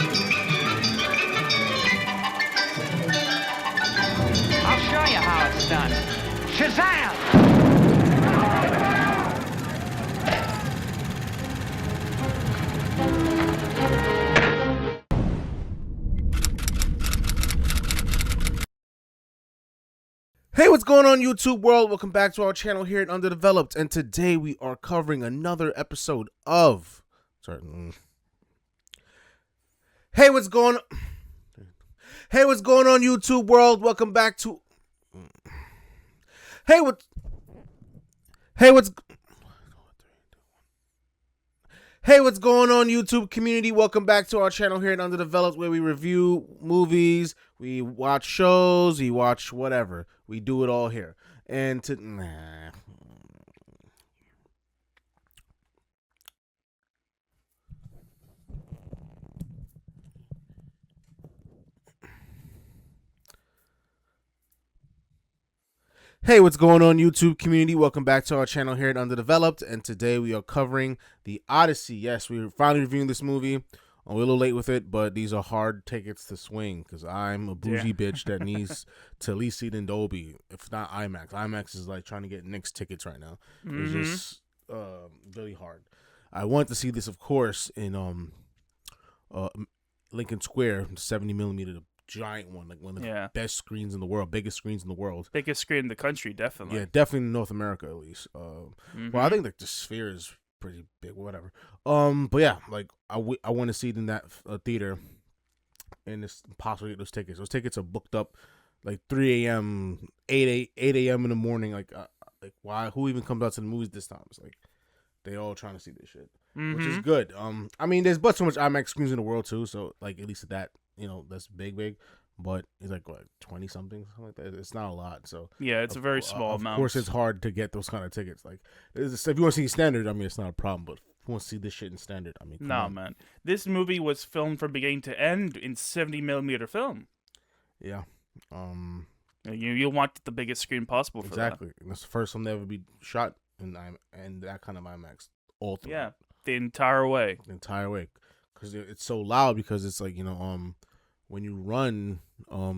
I'll show you how it's done. Shazam! Hey, what's going on, YouTube world? Welcome back to our channel here at Underdeveloped, and today we are covering another episode of... Hey, what's going on? Hey, what's going on, YouTube world? Welcome back to... Hey, what's going on, YouTube community? Welcome back to our channel here at Underdeveloped, where we review movies, we watch shows, we watch whatever. We do it all here. And Hey, what's going on, YouTube community? Welcome back to our channel here at Underdeveloped, and today we are covering the Odyssey. Yes, we're finally reviewing this movie. We're a little late with it, but these are hard tickets to swing because I'm a bougie bitch that needs to at least see it in Dolby, if not IMAX. IMAX is like trying to get Knicks tickets right now. It's just really hard. I want to see this, of course, in Lincoln Square, 70 millimeter, the giant one, like one of the best screens in the world, biggest screens in the world. Biggest screen in the country, definitely. Yeah, definitely in North America at least. Well, I think like the Sphere is pretty big, whatever. But yeah, like I want to see it in that theater, and it's impossible to get those tickets. Those tickets are booked up like 3 a.m., 8 a.m. in the morning. Like why? Who even comes out to the movies this time? It's like they all trying to see this shit, which is good. I mean, there's but so much IMAX screens in the world too, so like at least that, you know, that's big. But it's like what, 20 something like that. It's not a lot. So yeah, it's a very small amount. Of course, it's hard to get those kind of tickets. Like if you want to see standard, I mean, it's not a problem. But if you want to see this shit in standard, I mean, nah, man, this movie was filmed from beginning to end in 70 millimeter film. Yeah. You want the biggest screen possible for exactly. And that's the first time to ever be shot in that kind of IMAX. All through. Yeah, the entire way. Because it's so loud. Because it's like, you know, when you run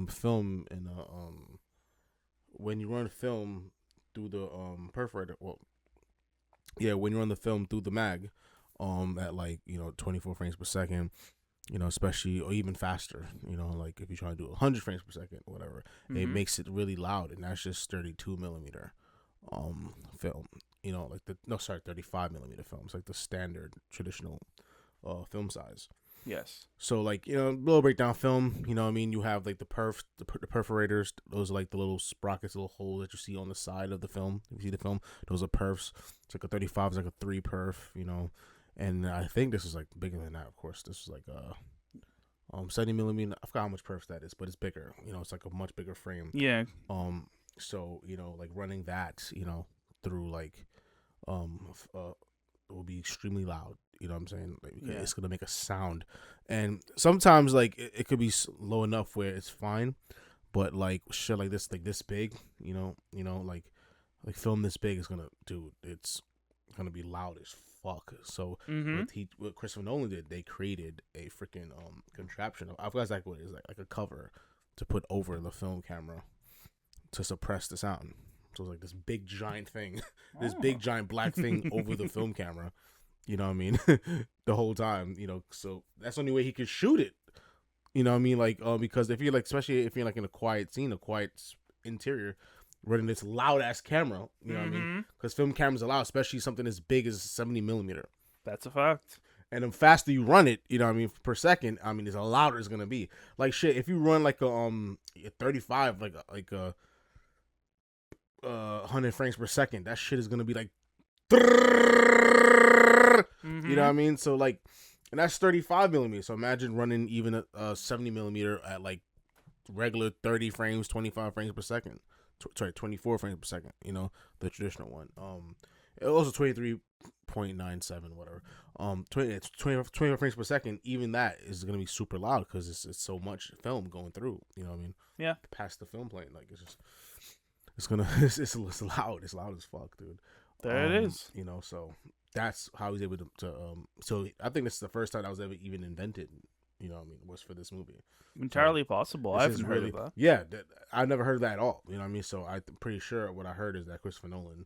film in when you run film through the perforator, when you run the film through the mag at like, you know, 24 frames per second, you know, especially, or even faster, you know, like if you try to do 100 frames per second or whatever, it makes it really loud. And that's just 32 millimeter film, you know, like 35 millimeter films, like the standard traditional film size. Yes. So, like, you know, little breakdown film, you know what I mean? You have, like, the perforators. Those are, like, the little sprockets, little holes that you see on the side of the film. If you see the film, those are perfs. It's like a 35 is like a 3 perf, you know. And I think this is, like, bigger than that, of course. This is, like, 70 millimeter. I forgot how much perfs that is, but it's bigger. You know, it's, like, a much bigger frame. Yeah. So, you know, like, running that, you know, through, like, it will be extremely loud. You know what I'm saying? Like, it's gonna make a sound, and sometimes like it could be low enough where it's fine, but like shit like this big, you know, like film this big is it's gonna be loud as fuck. So what Christopher Nolan did, they created a freaking contraption. I forgot exactly what it is, like a cover to put over the film camera to suppress the sound. So it's like this big giant thing, this big giant black thing over the film camera. You know what I mean? The whole time, you know, so that's the only way he could shoot it. You know what I mean? Like, because if you're like, especially if you're like in a quiet scene, a quiet interior, running this loud ass camera, you know what I mean? Because film cameras are loud, especially something as big as 70 millimeter. That's a fact. And the faster you run it, you know what I mean, per second, I mean, the louder it's gonna be. Like shit, if you run like a 35, like a 100 frames per second, that shit is gonna be like. You know what I mean? So like, and that's 35 millimeters. So imagine running even a 70 millimeter at like regular 30 frames, 25 frames per second. 24 frames per second. You know, the traditional one. It also 23.97 whatever. 20 frames per second. Even that is gonna be super loud because it's so much film going through. You know what I mean? Yeah. Past the film plane, like it's loud. It's loud as fuck, dude. There it is. You know, so that's how he's able to so I think this is the first time that was ever even invented You know what I mean? Was for this movie. Entirely possible. I haven't heard of that. Yeah, I've never heard that at all. You know what I mean? So I'm pretty sure what I heard is that Christopher Nolan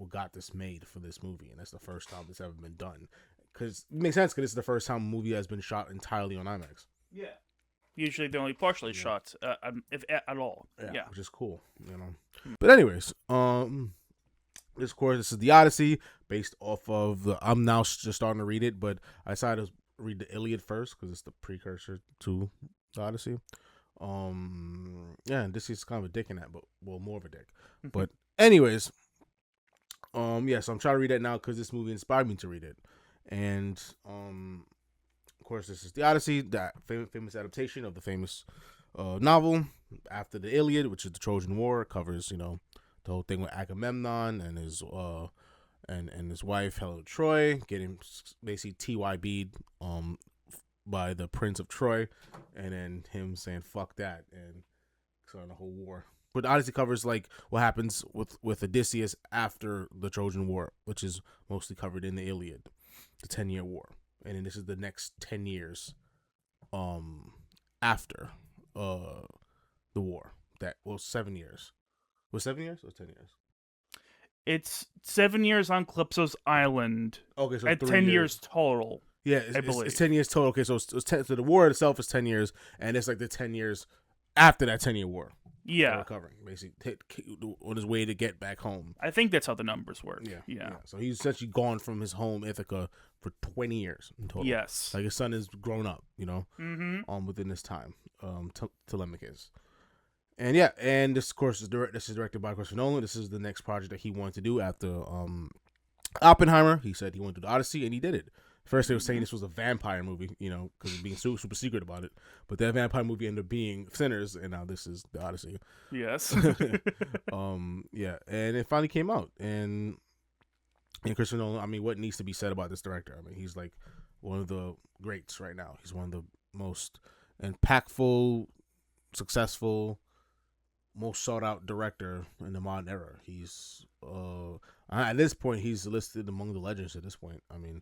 got this made for this movie, and that's the first time it's ever been done. Because it makes sense, because it's the first time a movie has been shot entirely on IMAX. Yeah. Usually they're only partially shot, if at all. Yeah. Which is cool, you know. But anyways, this is the Odyssey, based off of I'm now just starting to read it, but I decided to read the Iliad first because it's the precursor to the Odyssey. And this is kind of a dick in that, but more of a dick. But anyways, so I'm trying to read that now because this movie inspired me to read it, and of course, this is the Odyssey, that famous adaptation of the famous novel after the Iliad, which is the Trojan War. It covers, the whole thing with Agamemnon and his wife Helen of Troy getting basically TYB'd by the Prince of Troy, and then him saying fuck that and starting the whole war. But the Odyssey covers like what happens with Odysseus after the Trojan War, which is mostly covered in the Iliad, the 10-year war. And then this is the next 10 years after the war. 7 years. Was 7 years or 10 years? It's 7 years on Calypso's Island. Okay, so at 10 years total. Yeah, it's 10 years total. Okay, so so the war itself is 10 years, and it's like the 10 years after that 10-year war. Yeah. Recovering, basically, on his way to get back home. I think that's how the numbers work. Yeah. So he's essentially gone from his home, Ithaca, for 20 years in total. Yes. Like his son has grown up, within this time, Telemachus. And and this, of course, is directed by Christopher Nolan. This is the next project that he wanted to do after Oppenheimer. He said he wanted to do the Odyssey, and he did it. First, they were saying this was a vampire movie, because of being super secret about it. But that vampire movie ended up being Sinners, and now this is the Odyssey. Yes. And it finally came out. And Christopher Nolan, I mean, what needs to be said about this director? I mean, he's like one of the greats right now. He's one of the most impactful, successful, most sought out director in the modern era. He's at this point, he's listed among the legends at this point. I mean,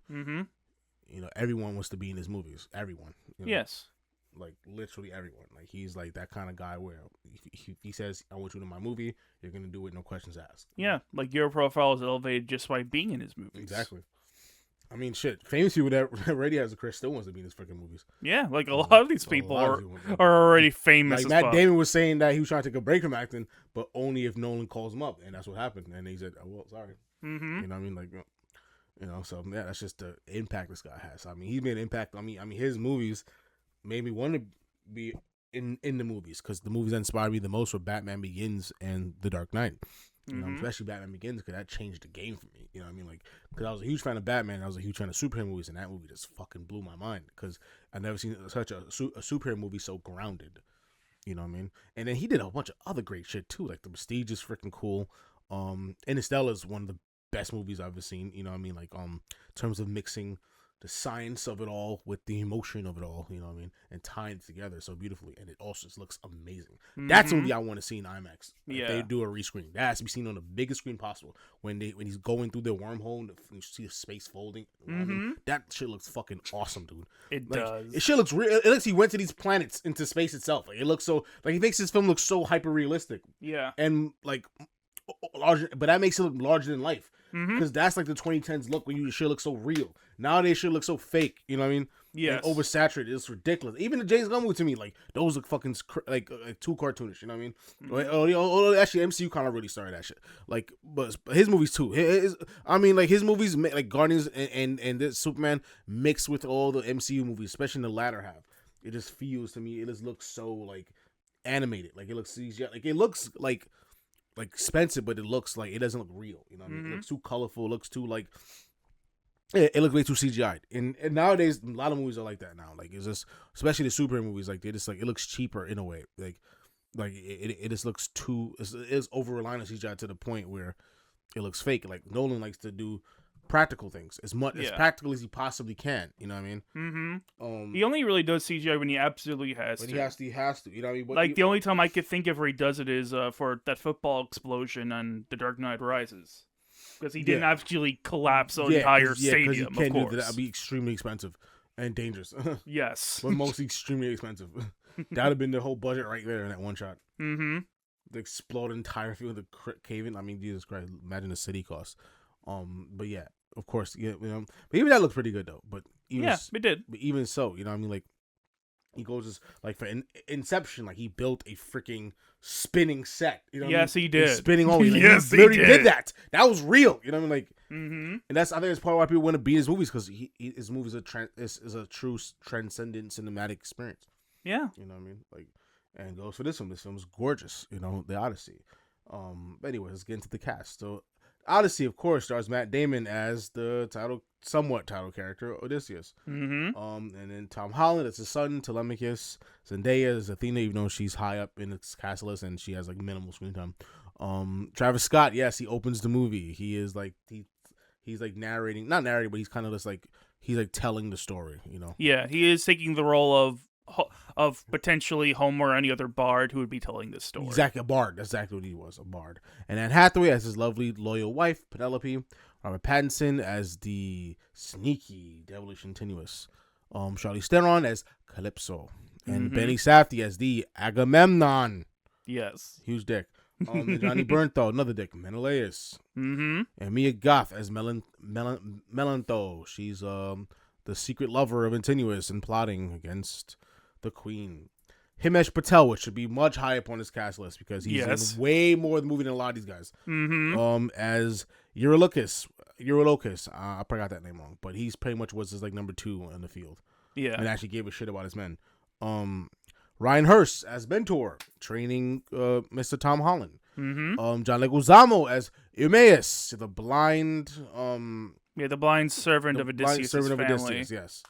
everyone wants to be in his movies. Everyone. Yes. Like literally everyone. Like he's like that kind of guy where if he says, I want you in my movie, you're gonna do it, no questions asked. Yeah, like your profile is elevated just by being in his movies. Exactly. I mean, shit. Famous people that already has a career still wants to be in his freaking movies. Yeah, like a lot of these people are already famous. Like Matt Damon was saying that he was trying to take a break from acting, but only if Nolan calls him up, and that's what happened. And he said, "Oh, well, sorry." Mm-hmm. You know what I mean? Like, so yeah, that's just the impact this guy has. I mean, he's made an impact on me. I mean, his movies made me want to be in the movies because the movies that inspired me the most were Batman Begins and The Dark Knight. Especially Batman Begins, because that changed the game for me. You know what I mean? Like, because I was a huge fan of Batman, I was a huge fan of superhero movies, and that movie just fucking blew my mind because I've never seen such a superhero movie so grounded. You know what I mean? And then he did a bunch of other great shit too. Like The Prestige is freaking cool. Interstellar is one of the best movies I've ever seen. You know what I mean? Like in terms of mixing the science of it all with the emotion of it all, you know what I mean, and tying it together so beautifully, and it also just looks amazing. That's a movie I want to see in IMAX. If they do a rescreen, that has to be seen on the biggest screen possible. When he's going through the wormhole and you see the space folding, you know what I mean? That shit looks fucking awesome, dude. It does. It shit looks real. It looks he went to these planets into space itself. Like it looks so he makes his film look so hyper realistic. Yeah, and like larger, but that makes it look larger than life. Because that's like the 2010s look when shit looks so real. Nowadays, shit looks so fake. You know what I mean? Yeah. Oversaturated. It's ridiculous. Even the James Gunn movie to me, like those look fucking like too cartoonish. You know what I mean? Actually, MCU kind of really started that shit. Like, but his movies too. His movies like Guardians and this Superman mixed with all the MCU movies, especially in the latter half. It just feels to me. It just looks so like animated. Like it looks CGI. Like it looks like expensive, but it looks like it doesn't look real. You know what I mean? It looks too colorful. It looks too like it looks way too CGI'd. And nowadays, a lot of movies are like that now. Like it's just, especially the superhero movies, like they just like it looks cheaper in a way. Like it just looks too. It's over reliant on CGI to the point where it looks fake. Like Nolan likes to do practical things as practical as he possibly can. You know what I mean? He only really does CGI when he absolutely has to. He has to. You know what I mean? Like the only time I could think of where he does it is for that football explosion on The Dark Knight Rises, because he didn't actually collapse the entire stadium. Of course, that would be extremely expensive. and dangerous, Yes. but mostly extremely expensive. That would have been the whole budget right there in that one shot. Mm-hmm. The explode entire field of the cave-in. I mean, Jesus Christ! Imagine the city cost. But yeah, of course, yeah, But even that looked pretty good though. But even it did. But even so, what I mean, like he goes as like for Inception, like he built a freaking spinning set. You know what Yes, I mean? he did. He's spinning only. Like, Yes, he literally he did. did that. That was real. You know what I mean? Like, Mm-hmm. and I think that's part of why people want to be in his movies, because his movies is a true transcendent cinematic experience. Yeah. You know what I mean? Like, and goes for this one. This film's gorgeous. The Odyssey. But anyway, let's get into the cast. So, Odyssey, of course, stars Matt Damon as the somewhat title character, Odysseus. Mm-hmm. And then Tom Holland as his son, Telemachus. Zendaya is Athena, even though she's high up in its cast list and she has like minimal screen time. Travis Scott, yes, he opens the movie. He is like he's like narrating, not narrating, but he's kind of just like he's like telling the story. Yeah, he is taking the role of potentially Homer or any other bard who would be telling this story. Exactly, a bard. That's exactly what he was, a bard. And Anne Hathaway as his lovely, loyal wife, Penelope. Robert Pattinson as the sneaky, devilish, and tenuous. Charlize Theron as Calypso. And Benny Safdie as the Agamemnon. Yes. Huge dick. And Johnny Bernthal, another dick, Menelaus. Mm-hmm. And Mia Goth as Melantho. She's the secret lover of Antinous and plotting against the queen. Himesh Patel, which should be much high up on his cast list because he's in way more of the movie than a lot of these guys. Mm-hmm. As Eurylochus. I forgot that name wrong, but he's pretty much was his like number 2 in the field. Yeah. And actually gave a shit about his men. Ryan Hurst as Mentor, training Mr. Tom Holland. Mm-hmm. John Leguizamo as Eumaeus, the blind the blind servant of Odysseus' family. Odysseus, yes.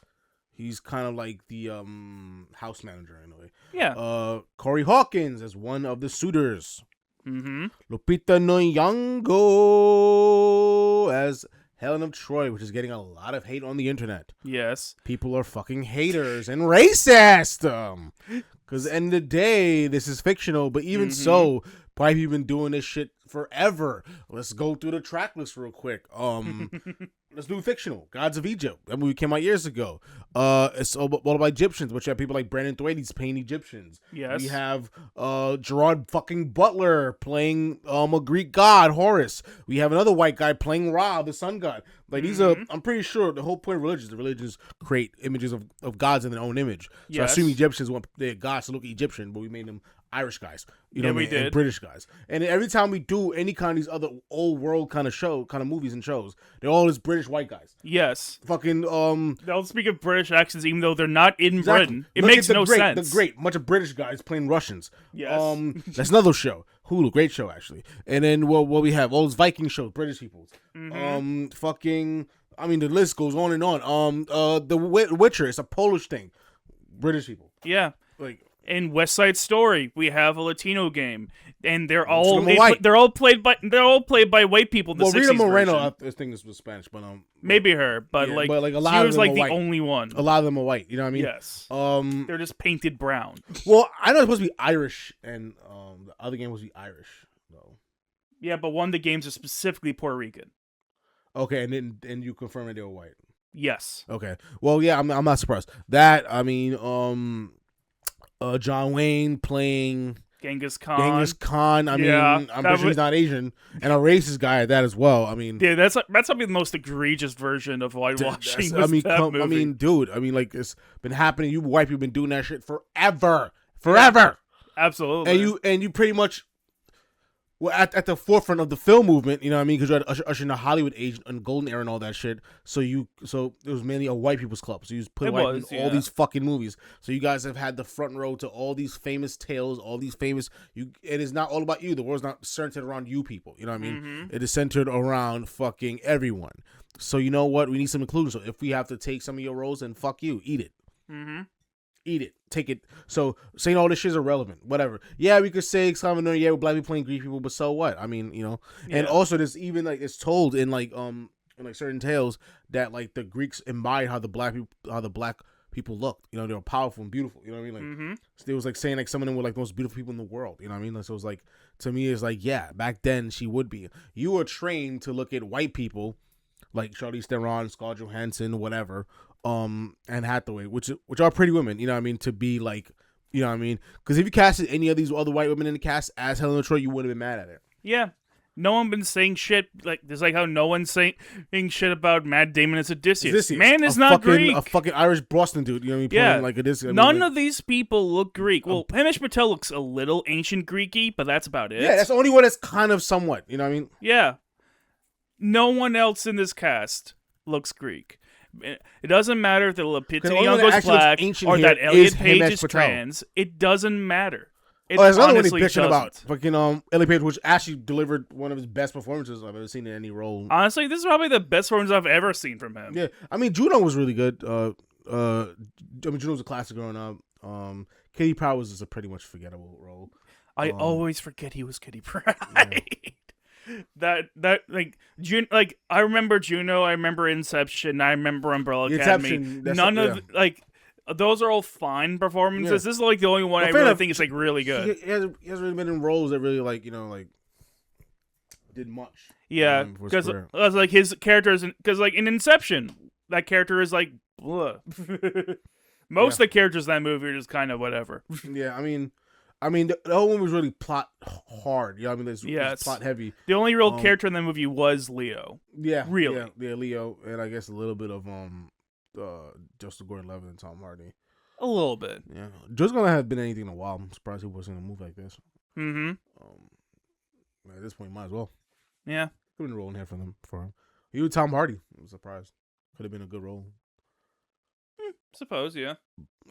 He's kind of like the house manager in a way. Yeah. Corey Hawkins as one of the suitors. Mm-hmm. Lupita Nyong'o as Helen of Troy, which is getting a lot of hate on the internet. Yes. People are fucking haters and racist. Because at the end of the day, this is fictional, but even so, probably people been doing this shit forever. Let's go through the track list real quick. Let's do fictional. Gods of Egypt. That movie came out years ago. It's all about Egyptians, which you have people like Brandon Thwaites playing Egyptians. Yes. We have Gerard fucking Butler playing a Greek god, Horus. We have another white guy playing Ra, the sun god. Like these are, I'm pretty sure the whole point of the religions create images of gods in their own image. So I assume Egyptians want their gods to look Egyptian, but we made them Irish guys. You know what I mean? We did. And British guys. And every time we do any kind of these other old world kind of movies and shows, they're all these British white guys. Yes. Fucking They'll speak of British accents even though they're not in Britain. It makes no sense. The great bunch of British guys playing Russians. Yes. That's another show. Hulu, great show actually. And then what we have? All those Viking shows, British people. Fucking I mean the list goes on and on. The Witcher, it's a Polish thing. British people. Yeah. Like in West Side Story, we have a Latino game, and they're all played by white people. Well, Rita Moreno, I think this was Spanish, but maybe her, but a lot she was like the only one. A lot of them are white. You know what I mean? Yes. They're just painted brown. Well, I know it's supposed to be Irish, and the other game was to be Irish though. Yeah, but one of the games is specifically Puerto Rican. Okay, and then you confirm that they were white. Yes. Okay. Well, yeah, I'm not surprised. That I mean, John Wayne playing Genghis Khan. I mean, I'm pretty sure he's not Asian, and a racist guy at that as well. I mean, yeah, that's probably the most egregious version of whitewashing. Movie. I mean, dude. I mean, like it's been happening. You white people been doing that shit forever. Absolutely. And you pretty much. Well, at the forefront of the film movement, you know what I mean? Because you had usher in the Hollywood age and golden era and all that shit. So it was mainly a white people's club. So you put white people in all these fucking movies. So you guys have had the front row to all these famous tales, all these famous. It is not all about you. The world's not centered around you people. You know what I mean? It is centered around fucking everyone. So you know what? We need some inclusion. So if we have to take some of your roles, then fuck you, eat it. Eat it. Take it. So saying all this shit is irrelevant. Whatever. Yeah, we could say Salvador, with black people playing Greek people, but so what? I mean, you know. Yeah. And also there's even like it's told in like certain tales that like the Greeks admired how the black people looked. You know, they were powerful and beautiful. You know what I mean? Like so it was like saying like some of them were like the most beautiful people in the world. You know what I mean? So it was like to me it's like, yeah, back then she would be. You were trained to look at white people like Charlize Theron, Scarlett Johansson, whatever. and Hathaway, which are pretty women. You know what I mean? To be like, you know what I mean? Because if you casted any of these other white women in the cast as Helen of Troy, you wouldn't have been mad at it. Yeah. No one been saying shit like there's like how no one's saying shit about Matt Damon as Odysseus. Man is not Greek. A fucking Irish Boston dude. You know what I mean? Playing like Odysseus. None of these people look Greek. Well, Hamish Patel looks a little ancient Greeky, but that's about it. Yeah, that's the only one that's kind of somewhat. You know what I mean? Yeah. No one else in this cast looks Greek. It doesn't matter if the Lupita Nyong'o is black or that Elliot Page is trans. It doesn't matter. There's another one he's bitching about. Fucking Elliot Page, which actually delivered one of his best performances I've ever seen in any role. Honestly, this is probably the best performance I've ever seen from him. Yeah, I mean Juno was really good. I mean Juno was a classic growing up. Kitty Pryde was just a pretty much forgettable role. I always forget he was Kitty Pryde. Yeah. that I remember Juno, I remember Inception, I remember Umbrella Academy. None of those are all fine performances. Yeah. This is like the only one I really think is like really good. He hasn't really been in roles that really did much. Yeah, because like his characters, because like in Inception, that character is like blah. Most of the characters in that movie are just kind of whatever. Yeah, I mean, the whole one was really plot hard. You know, I mean, it's plot heavy. The only real character in that movie was Leo. Yeah, really. Yeah, Leo, and I guess a little bit of Joseph Gordon-Levitt and Tom Hardy. A little bit. Yeah, Joe's gonna have been anything in a while. I'm surprised he wasn't in a movie like this. Mm-hmm. At this point, might as well. Yeah, could have been rolling here for him. He was Tom Hardy. I'm surprised. Could have been a good role. Suppose, yeah.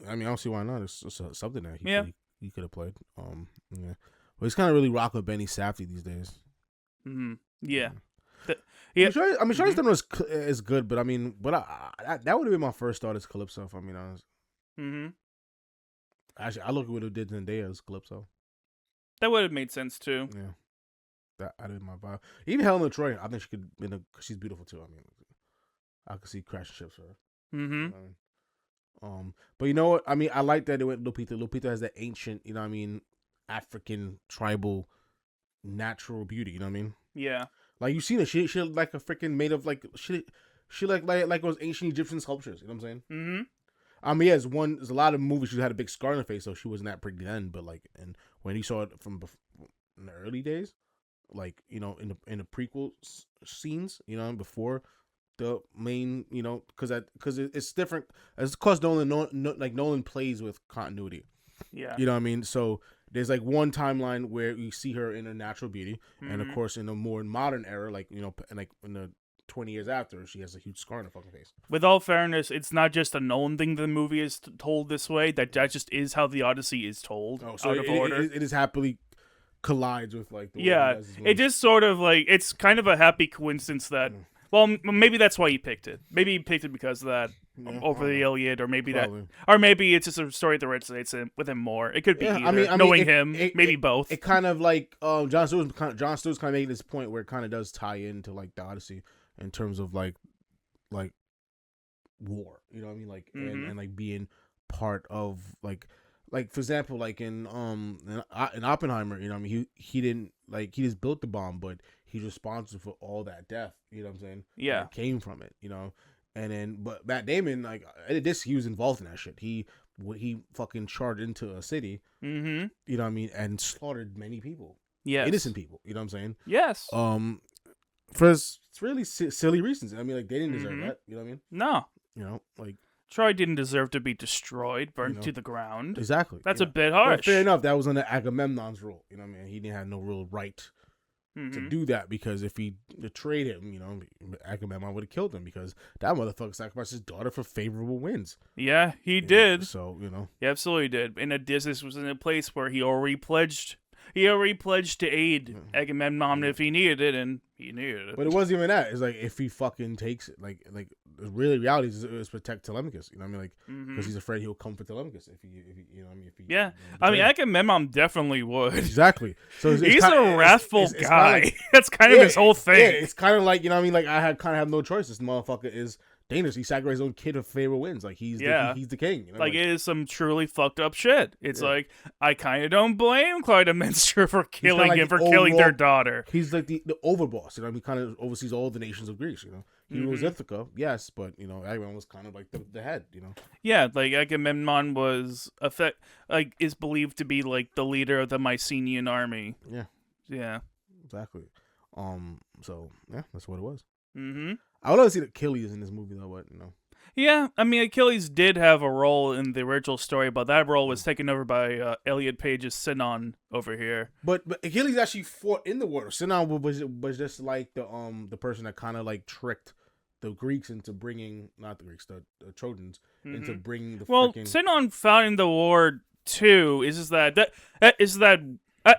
I mean, I don't see why not. It's just something that he could have played. Yeah. Well, he's kind of really rocking with Benny Safdie these days. Mm-hmm. Yeah. Charlize Theron is good, but I mean, that would have been my first thought as Calypso, if I'm being honest. Mm-hmm. Actually, I look at what it did Zendaya as Calypso. That would have made sense too. Yeah, that would have been my vibe. Even Helen of Troy, I think she could. She's beautiful too. I mean, I could see crashing ships for her. Mm-hmm. But you know what? I mean, I like that it went Lupita. Lupita has that ancient, you know what I mean, African tribal natural beauty. You know what I mean? Yeah. Like you seen it, she looked like a freaking made of like she like those ancient Egyptian sculptures. You know what I'm saying? Mm-hmm. I mean, there's a lot of movies she had a big scar on her face, so she wasn't that pretty then. But like, and when you saw it from in the early days, like in the prequel scenes, before the main, because it's different. It's because Nolan plays with continuity. Yeah. You know what I mean? So there's like one timeline where you see her in her natural beauty, mm-hmm. and of course in a more modern era, like and like in the 20 years after, she has a huge scar on her fucking face. With all fairness, it's not just a Nolan thing. The movie is told this way. That just is how the Odyssey is told. Oh, so out of order. It is happily collides with like the way it just sort of like it's kind of a happy coincidence that. Well, maybe that's why he picked it. Maybe he picked it because of that over the Iliad, or maybe maybe it's just a story that resonates with him more. It could be either. I mean, knowing him, maybe both. It kind of like Jon Stewart's kind of making this point where it kind of does tie into like the Odyssey in terms of like war. You know what I mean? Like mm-hmm. and like being part of like for example, like in Oppenheimer, you know what I mean? He didn't he just built the bomb, but he's responsible for all that death, you know what I'm saying? Yeah. That came from it, And then, but Matt Damon, he was involved in that shit. He fucking charged into a city, mm-hmm. you know what I mean, and slaughtered many people. Yes. Innocent people, you know what I'm saying? Yes. For really silly reasons. I mean, like, they didn't deserve mm-hmm. that, you know what I mean? No. Like... Troy didn't deserve to be destroyed, burnt to the ground. Exactly. That's a bit harsh. Well, fair enough, that was under Agamemnon's rule, you know what I mean? He didn't have no real right mm-hmm. to do that, because if he betrayed him, Agamemnon would have killed him, because that motherfucker sacrificed his daughter for favorable winds. Yeah, he did. So, He absolutely did. And Odysseus was in a place where he already pledged to aid Agamemnon if he needed it, and he needed it. But it wasn't even that. It's like, if he fucking takes it, like really reality is protect Telemachus, you know what I mean? Like, because mm-hmm. he's afraid he'll come for Telemachus if he you know what I mean? If he, yeah. I mean, Agamemnon definitely would. Exactly. So he's a wrathful guy. That's kind of his whole thing. Yeah, it's kind of like, you know what I mean? Like, I kind of have no choice. This motherfucker is dangerous. He sacrificed his own kid if favor wins. Like he's the king. You know? Like it is some truly fucked up shit. It's like I kind of don't blame Clytemnestra for killing him for killing their daughter. He's like the overboss. You know, he kind of oversees all the nations of Greece. You know, he rules Ithaca, yes, but you know, Agamemnon was kind of like the head. You know, yeah, like Agamemnon was is believed to be like the leader of the Mycenaean army. Yeah, exactly. So yeah, that's what it was. Mm-hmm. I would love to see Achilles in this movie though, but you know. Yeah, I mean Achilles did have a role in the original story, but that role was taken over by Elliot Page's Sinon over here. But Achilles actually fought in the war. Sinon was just like the person that kind of like tricked the Greeks into bringing not the Greeks, the Trojans into bringing the Sinon fought in the war too.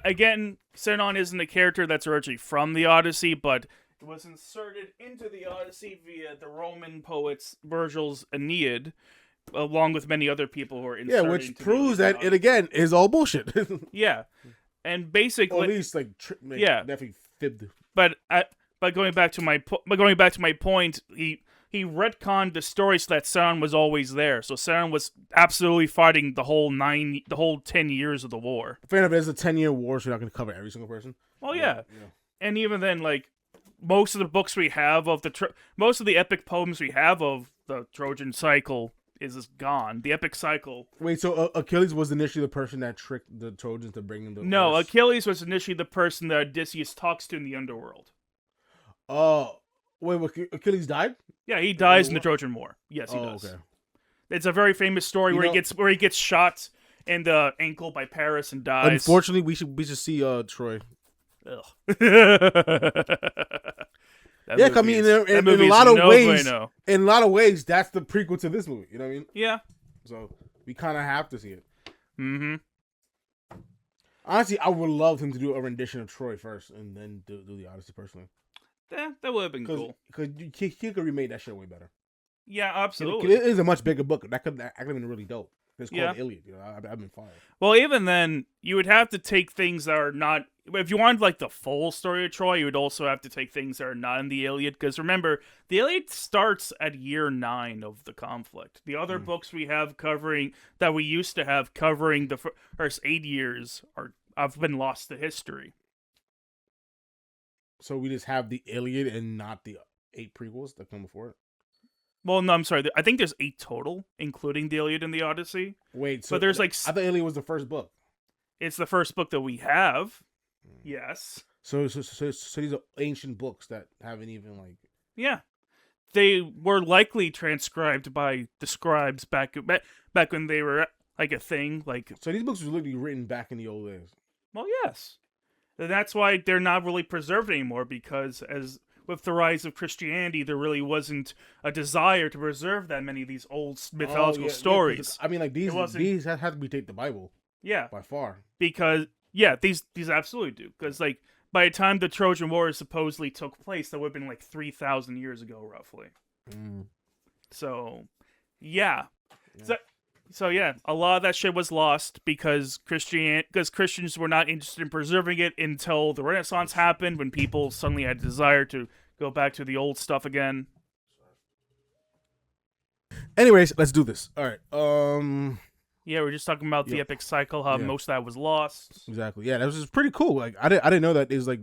Again, Sinon isn't a character that's originally from the Odyssey, but it was inserted into the Odyssey via the Roman poets Virgil's Aeneid, along with many other people who are inserted. Yeah, which proves that it again is all bullshit. Yeah, and basically, or at least definitely fibbed. But going back to my point, he retconned the story so that Sinon was always there. So Sinon was absolutely fighting the whole 10 years of the war. Fair enough. It's a 10-year war, so you're not going to cover every single person. Well, yeah. And even then, like. Most of the books we have of most of the epic poems we have of the Trojan cycle is gone. The epic cycle. Wait, so Achilles was initially the person that tricked the Trojans to bring in the No, horse? Achilles was initially the person that Odysseus talks to in the underworld. Wait, Achilles died? Yeah, he dies in the Trojan War. Yes, he does. Okay. It's a very famous story where he gets shot in the ankle by Paris and dies. Unfortunately, we should see Troy. Ugh. Yeah, I mean, in a lot of ways, that's the prequel to this movie. You know what I mean? Yeah. So we kind of have to see it. Mm-hmm. Honestly, I would love him to do a rendition of Troy first, and then do the Odyssey personally. Yeah, that would have been cool. Because he could remake that shit way better. Yeah, absolutely. It is a much bigger book. That could have been really dope. It's called the Iliad. You know, I've been fired. Well, even then, you would have to take things that are not. If you wanted like the full story of Troy, you would also have to take things that are not in the Iliad. Because remember, the Iliad starts at year 9 of the conflict. The other books we have that we used to have covering the first 8 years have been lost to history. So we just have the Iliad and not the 8 prequels that come before it. Well, no, I'm sorry. I think there's 8 total, including the Iliad and the Odyssey. Wait, so but there's like I thought Iliad was the first book. It's the first book that we have. Yes. So these are ancient books that haven't even like. Yeah, they were likely transcribed by the scribes back when they were like a thing. Like so, these books were literally written back in the old days. Well, yes, and that's why they're not really preserved anymore because with the rise of Christianity, there really wasn't a desire to preserve that many of these old mythological stories. I mean, like these have to predate the Bible. Yeah, by far. Because these absolutely do. Because like by the time the Trojan War supposedly took place, that would have been like 3,000 years ago, roughly. So, yeah. So yeah, a lot of that shit was lost because Christians were not interested in preserving it until the Renaissance happened, when people suddenly had a desire to go back to the old stuff again. Anyways, let's do this. All right. Yeah, we're just talking about the epic cycle, how most of that was lost. Exactly. Yeah, that was just pretty cool. Like I didn't know that is like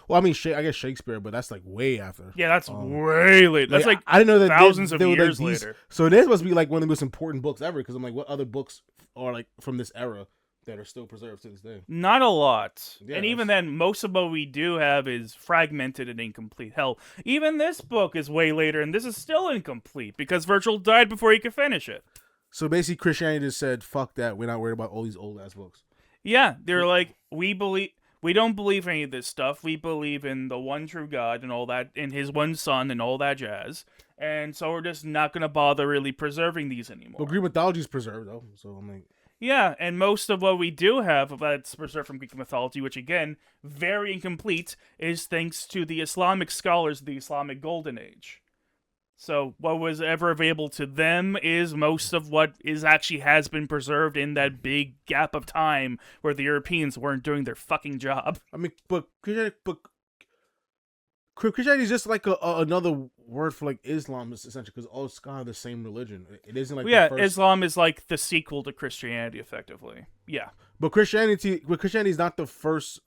well, I mean, I guess Shakespeare, but that's like way after. Yeah, that's way later. That's like I didn't know that thousands of years later. So this must be like one of the most important books ever. Because I'm like, what other books are like from this era that are still preserved to this day? Not a lot. Yeah, and even then, most of what we do have is fragmented and incomplete. Hell, even this book is way later, and this is still incomplete because Virgil died before he could finish it. So basically, Christianity just said, "Fuck that. We're not worried about all these old ass books." Yeah, they're like, we don't believe any of this stuff. We believe in the one true God and all that, in His one Son and all that jazz. And so we're just not gonna bother really preserving these anymore. But Greek mythology is preserved though, so I'm like. Yeah, and most of what we do have that's preserved from Greek mythology, which again, very incomplete, is thanks to the Islamic scholars of the Islamic Golden Age. So what was ever available to them is most of what has been preserved in that big gap of time where the Europeans weren't doing their fucking job. I mean, but Christianity is just like another word for like Islam, essentially, because all it's kind of the same religion. It isn't like yeah, the first... Islam is like the sequel to Christianity, effectively. Yeah, but Christianity is not the first.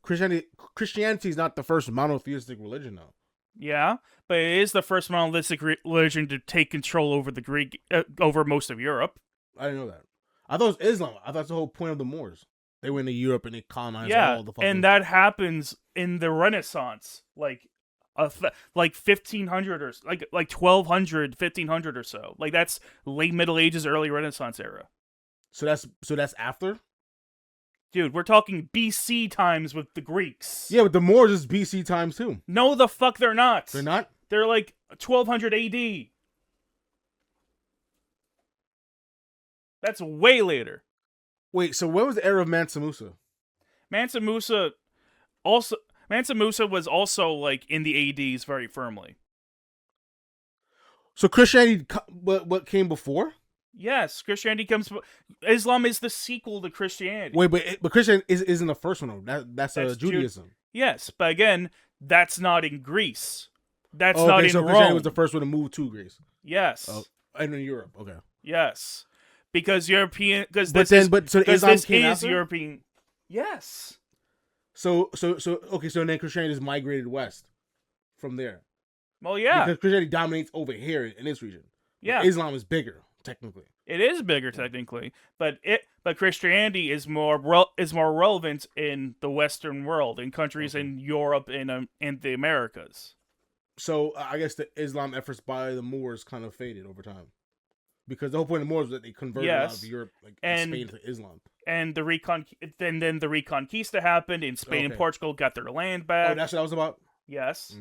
Christianity is not the first monotheistic religion, though. Yeah, but it is the first monolithic religion to take control over the Greek, over most of Europe. I didn't know that. I thought it was Islam. I thought that's the whole point of the Moors. They went to Europe and they colonized all the fucking... and that happens in the Renaissance, like 1500 or like 1200, 1500 or so. Like that's late Middle Ages, early Renaissance era. So that's after? Dude, we're talking BC times with the Greeks. Yeah, but the Moors is BC times too. No, the fuck they're not. They're not? They're like 1200 AD. That's way later. Wait, so when was the era of Mansa Musa? Mansa Musa was also like in the ADs very firmly. So Christianity, what came before? Yes, Christianity comes. Islam is the sequel to Christianity. Wait, but Christianity isn't the first one. That's Judaism. Yes, but again, that's not in Greece. That's not not in so Rome. Christianity was the first one to move to Greece. Yes. And in Europe. Okay. Yes, because European. Because this is European. Yes. So then Christianity is migrated west from there. Well, yeah. Because Christianity dominates over here in this region. Yeah. Islam is bigger. Technically, it is bigger technically, but Christianity is more relevant in the Western world, in countries in Europe and the Americas. So I guess the Islam efforts by the Moors kind of faded over time, because the whole point of the Moors was that they converted out of Europe, and Spain, to Islam. And the then the Reconquista happened in Spain and Portugal got their land back. Oh, that's what that was about. Yes.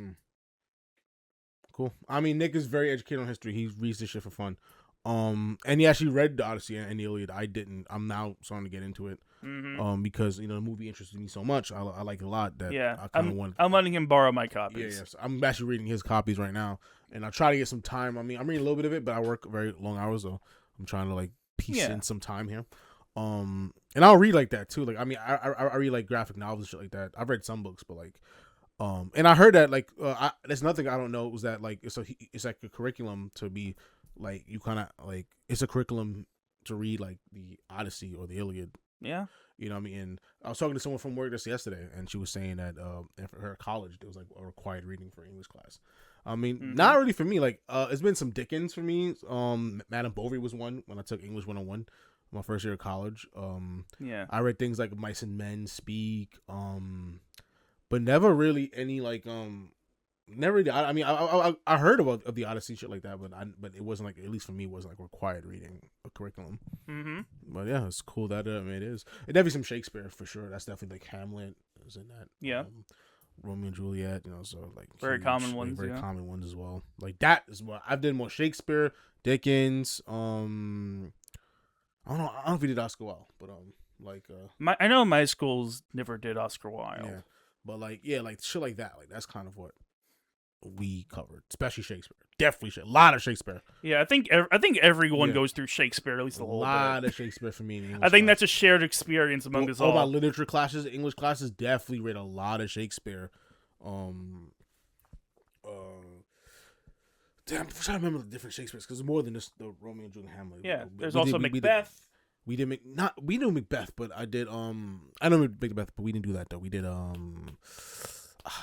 Cool. I mean, Nick is very educated on history. He reads this shit for fun. And he actually read the Odyssey and the Iliad. I didn't. I'm now starting to get into it. Because the movie interested me so much. I like it a lot that I kind of want. I'm letting him borrow my copies. Yes, I'm actually reading his copies right now, and I try to get some time. I mean, I'm reading a little bit of it, but I work very long hours, so I'm trying to piece in some time here. And I'll read like that too. Like, I mean, I read like graphic novels and shit like that. I've read some books, but and I heard that there's nothing I don't know was that it's like a curriculum to be. Like you kind of it's a curriculum to read like the Odyssey or the Iliad. Yeah, you know what I mean. And I was talking to someone from work just yesterday, and she was saying that for her college there was like a required reading for English class. I mean, not really for me. It's been some Dickens for me. Madame Bovary was one when I took English 101 my first year of college. Yeah, I read things like Mice and Men Speak. But never really any never really. I mean, I heard of the Odyssey shit like that, but it wasn't at least for me, it wasn't required reading a curriculum. But yeah, it's cool that it is. It definitely some Shakespeare for sure. That's definitely Hamlet is in that. Yeah, Romeo and Juliet. So very common ones. Very common ones as well. Like that is what I've done more Shakespeare, Dickens. I don't know if we did Oscar Wilde, but I know my schools never did Oscar Wilde. Yeah, but shit like that. That's kind of what we covered, especially Shakespeare. Definitely a lot of Shakespeare. Yeah, I think everyone goes through Shakespeare at least a lot of Shakespeare for me. I think that's a shared experience among us all. All my literature classes, English classes, definitely read a lot of Shakespeare. Damn, I'm trying to remember the different Shakespeares because it's more than just the Romeo and Juliet and Hamlet. Yeah, there's also Macbeth. We knew Macbeth, but I did I know Macbeth, but we didn't do that though. We did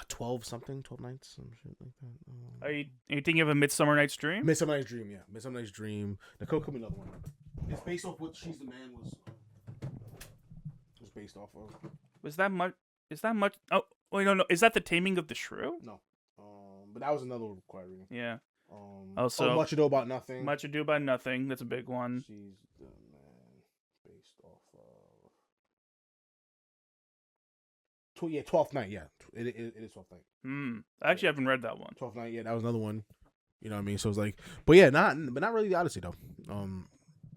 12 nights, some shit like that. Are you thinking of A Midsummer Night's Dream? Midsummer Night's Dream, yeah. Midsummer Night's Dream. There could come another one. It's based off what She's the Man was based off of. Was that much? Is that much? Oh, wait, no. Is that The Taming of the Shrew? No. But that was another required reading. Yeah. Also, Much Ado About Nothing. Much Ado About Nothing. That's a big one. She's the Man based off of. 12th Night, yeah. It is 12th Night. I actually haven't read that one. 12th Night, yeah, that was another one. You know what I mean? So it's but yeah, not really the Odyssey though.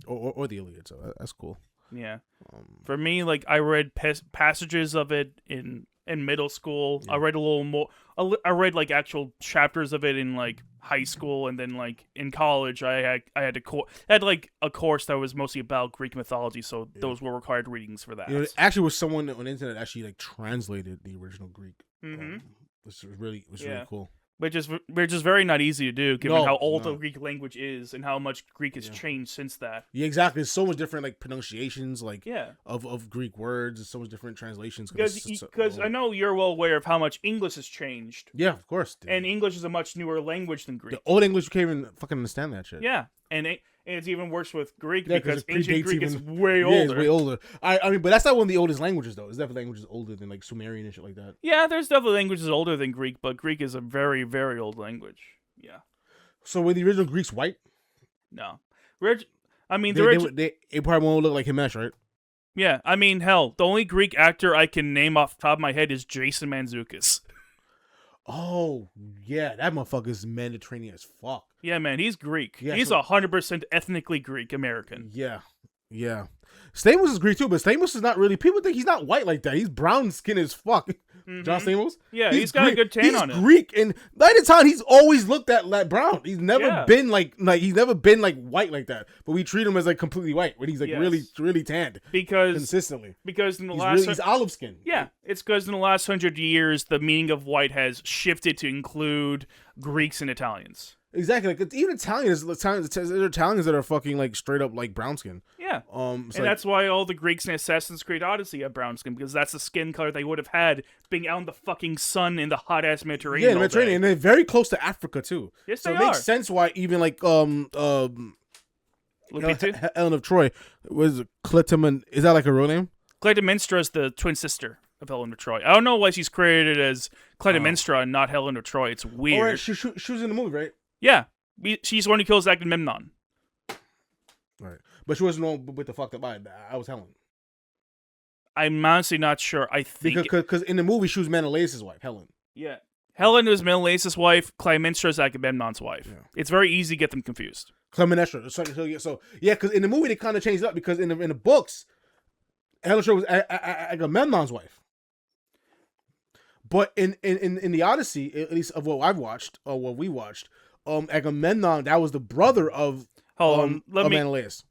Or the Iliad, so that's cool. Yeah. For me, I read passages of it in in middle school. Yeah. I read a little more. I read like actual chapters of it in like high school, and then like in college, I had like a course that was mostly about Greek mythology. So those were required readings for that. You know, it actually was someone on the internet actually like translated the original Greek. Mm-hmm. Which was really cool. Which is very not easy to do, given how old the Greek language is and how much Greek has changed since that. Yeah, exactly. There's so much different like pronunciations, like yeah. of Greek words, and so much different translations. Because I know you're well aware of how much English has changed. Yeah, of course. Dude. And English is a much newer language than Greek. The old English, you can't even fucking understand that shit. Yeah, and it's even worse with Greek because ancient Greek is way Yeah, older. it's way older. I mean, but that's not one of the oldest languages, though. There's definitely languages older than like Sumerian and shit like that. Yeah, there's definitely languages older than Greek, but Greek is a very, very old language. Yeah. So were the original Greeks white? No. I mean, they probably won't look like Himesh, right? Yeah, I mean, hell, the only Greek actor I can name off the top of my head is Jason Mantzoukas. Oh, yeah, that motherfucker's Mediterranean as fuck. Yeah, man, he's Greek. Yeah, he's 100% ethnically Greek American. Yeah. Stamos is Greek too, but Stamos is not really. People think he's not white like that. He's brown skin as fuck. Mm-hmm. John Stamos? Yeah, he's got a good tan on him. He's Greek, and by the time he's always looked at like brown. He's never been like he's never been like white like that. But we treat him as like completely white when he's like really tanned consistently. Because in the he's olive skin. Yeah, it's because in the last 100 years the meaning of white has shifted to include Greeks and Italians. Exactly, like even Italians, there are Italians that are fucking like straight up like brown skin. Yeah, and that's why all the Greeks in Assassin's Creed Odyssey have brown skin, because that's the skin color they would have had being out in the fucking sun in the hot ass Mediterranean. Yeah, the Mediterranean, and they're very close to Africa too. Yes, so they it makes sense why even like Lupita? Helen of Troy was Clytemnestra. Is that like a real name? Clytemnestra is the twin sister of Helen of Troy. I don't know why she's credited as Clytemnestra and not Helen of Troy. It's weird. All right, she was in the movie, right? Yeah, she's the one who kills Agamemnon. Right, but she wasn't the one with the fucked up eye. I was Helen. I'm honestly not sure. I think because in the movie she was Menelaus' wife, Helen. Yeah, Helen is Menelaus' wife. Clytemnestra is Agamemnon's wife. Yeah. It's very easy to get them confused. Clytemnestra. So yeah, because in the movie they kind of changed it up because in the books, Helen was Agamemnon's wife. But in the Odyssey, at least of what I've watched or what we watched, Agamemnon, that was the brother of Menelaus.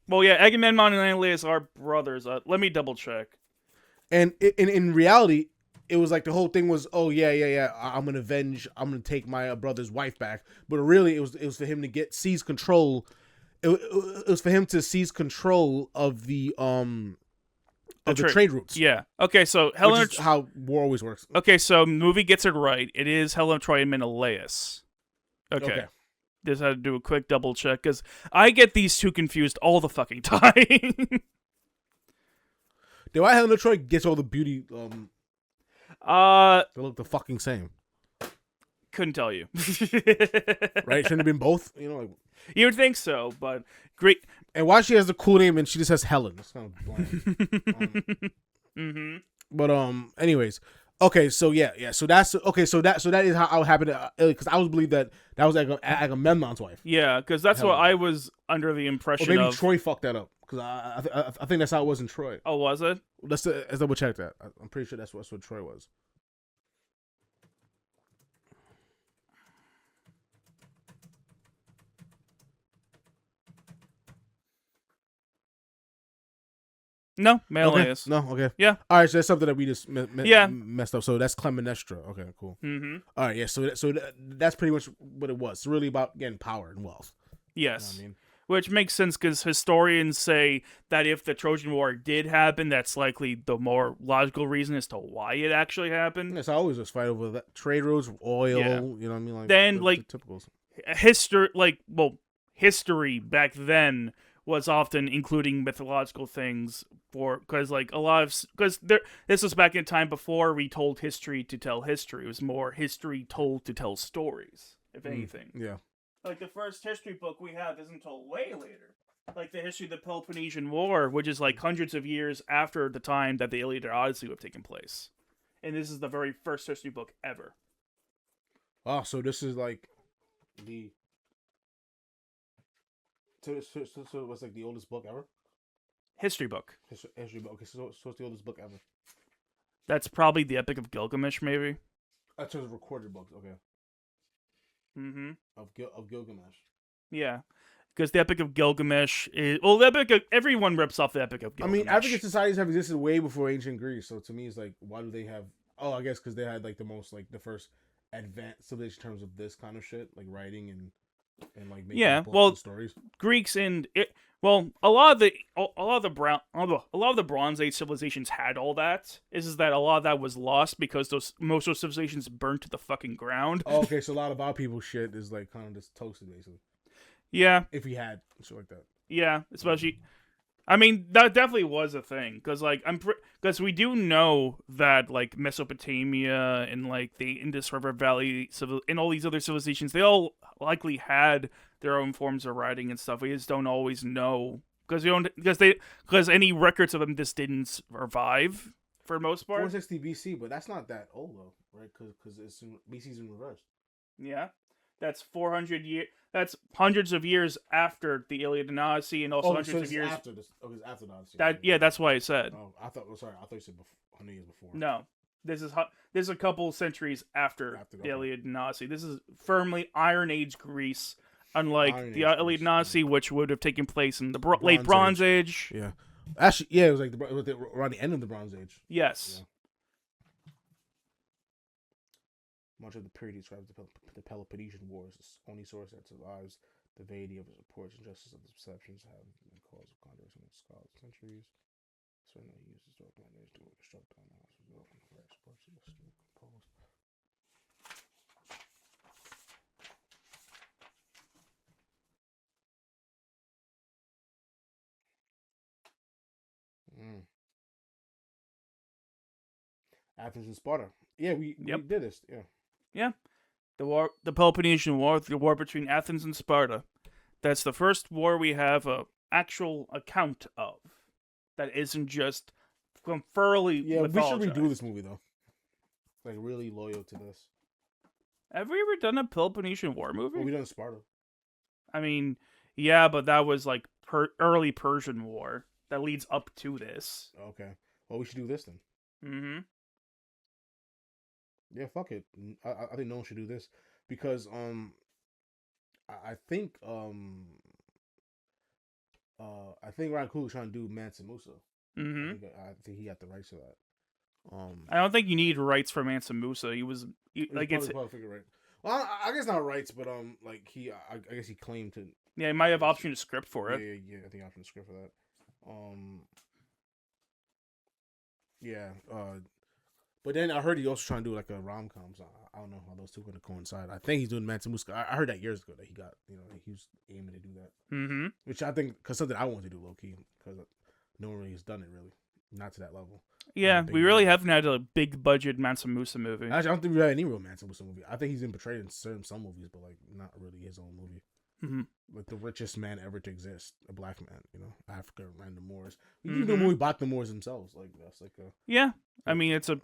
Well, yeah, Agamemnon and Menelaus are brothers. Let me double check. And in reality, it was like the whole thing was, oh yeah, I'm gonna take my brother's wife back. But really, it was for him to seize control. It was for him to seize control of the trade routes. Yeah. Okay, so Helen, which is how war always works. Okay, so movie gets it right. It is Helen of Troy and Menelaus. Okay. Just had to do a quick double check because I get these two confused all the fucking time. Then why Helen of Troy gets all the beauty? They look the fucking same. Couldn't tell you. Right? Shouldn't have been both. You know, like, you would think so, but great. And why she has the cool name and she just has Helen? That's kind of bland. But anyways, okay, so yeah, so that's okay, so that is how it happened because I was believe that was Agamemnon's wife. Yeah, because that's Helen. What I was under the impression. Or maybe Troy fucked that up because I think that's how it was in Troy. Oh, was it? Let's double check that. I'm pretty sure that's what Troy was. No, Menelaus. Okay. No, okay. Yeah. All right, so that's something that we just messed up. So that's Clytemnestra. Okay, cool. Mm-hmm. All right, yeah. So that's pretty much what it was. It's really about getting power and wealth. Yes. You know what I mean? Which makes sense because historians say that if the Trojan War did happen, that's likely the more logical reason as to why it actually happened. It's always just fight over that trade routes, oil. Yeah. You know what I mean? Like then, the typicals. History back then was often including mythological things because this was back in time before we told history to tell history. It was more history told to tell stories, if anything. Yeah. Like the first history book we have isn't until way later. Like the history of the Peloponnesian War, which is like hundreds of years after the time that the Iliad or Odyssey would have taken place. And this is the very first history book ever. Oh, so this is like the... So it was like the oldest book ever? History book. History book. Okay, so it's the oldest book ever. That's probably the Epic of Gilgamesh, maybe. That's the recorded books. Okay. Mm-hmm. Of Gilgamesh. Yeah. Because the Epic of Gilgamesh is... Well, the Epic of... Everyone rips off the Epic of Gilgamesh. I mean, African societies have existed way before ancient Greece, so to me it's like, why do they have... Oh, I guess because they had like the most, like the first advanced civilization in terms of this kind of shit, like writing and like making books and stories. Greeks and... a lot of the Bronze Age civilizations had all that. Is that a lot of that was lost because most of those civilizations burnt to the fucking ground. Oh, okay, so a lot of our people's shit is like kind of just toasted, basically. Yeah. If we had shit like that. Yeah, especially... I mean, that definitely was a thing, because like because we do know that like Mesopotamia and like the Indus River Valley and all these other civilizations, they all likely had their own forms of writing and stuff. We just don't always know because any records of them just didn't survive for the most part. 460 BC, but that's not that old though, right? Because BC's in reverse. Yeah. That's 400 years. That's hundreds of years after the Iliad and Odyssey, and also hundreds of years after this. Oh, it's after the Odyssey. That's why I said. Oh, I thought you said 100 years before. No, this is a couple centuries after the Iliad and Odyssey. This is firmly Iron Age Greece, unlike the Iliad and Odyssey, which would have taken place in the late Bronze Age. Yeah, actually, yeah, it was like around the end of the Bronze Age. Yes. Yeah. Much of the period describes the Peloponnesian Wars, the only source that survives the validity of his reports and justice of his perceptions have been cause of controversy among scholars for centuries. Certainly he used historical knowledge to construct analysis of the experts of the composed. Athens and Sparta. Yeah, we did this. Yeah. Yeah. The Peloponnesian War, the war between Athens and Sparta. That's the first war we have a actual account of. That isn't just thoroughly mythologized. We should redo this movie though. Like really loyal to this. Have we ever done a Peloponnesian War movie? Well, we done Sparta. I mean, yeah, but that was like early Persian War that leads up to this. Okay. Well, we should do this then. Mm-hmm. Yeah, fuck it. I think no one should do this because I think Ryan Coogler's trying to do Mansa Musa. Mm-hmm. I think he got the rights to that. I don't think you need rights for Mansa Musa. It's figure right. Well, I guess not rights, but like I guess he claimed to. Yeah, he might have option to script for it. Yeah, I think option to script for that. Yeah. But then I heard he also trying to do like a rom-com, so I don't know how those two are going to coincide. I think he's doing Mansa Musa. I heard that years ago that he got, he was aiming to do that. Mm-hmm. Which I think, because something I want to do low-key, because no one really has done it, really. Not to that level. Yeah, we really haven't had a big-budget Mansa Musa movie. Actually, I don't think we've had any real Mansa Musa movie. I think he's been portrayed in some movies, but like not really his own movie. Mm-hmm. Like the richest man ever to exist, a black man, Africa ran the Moors. Even the movie bought the Moors themselves. Like that's like a I mean, it's a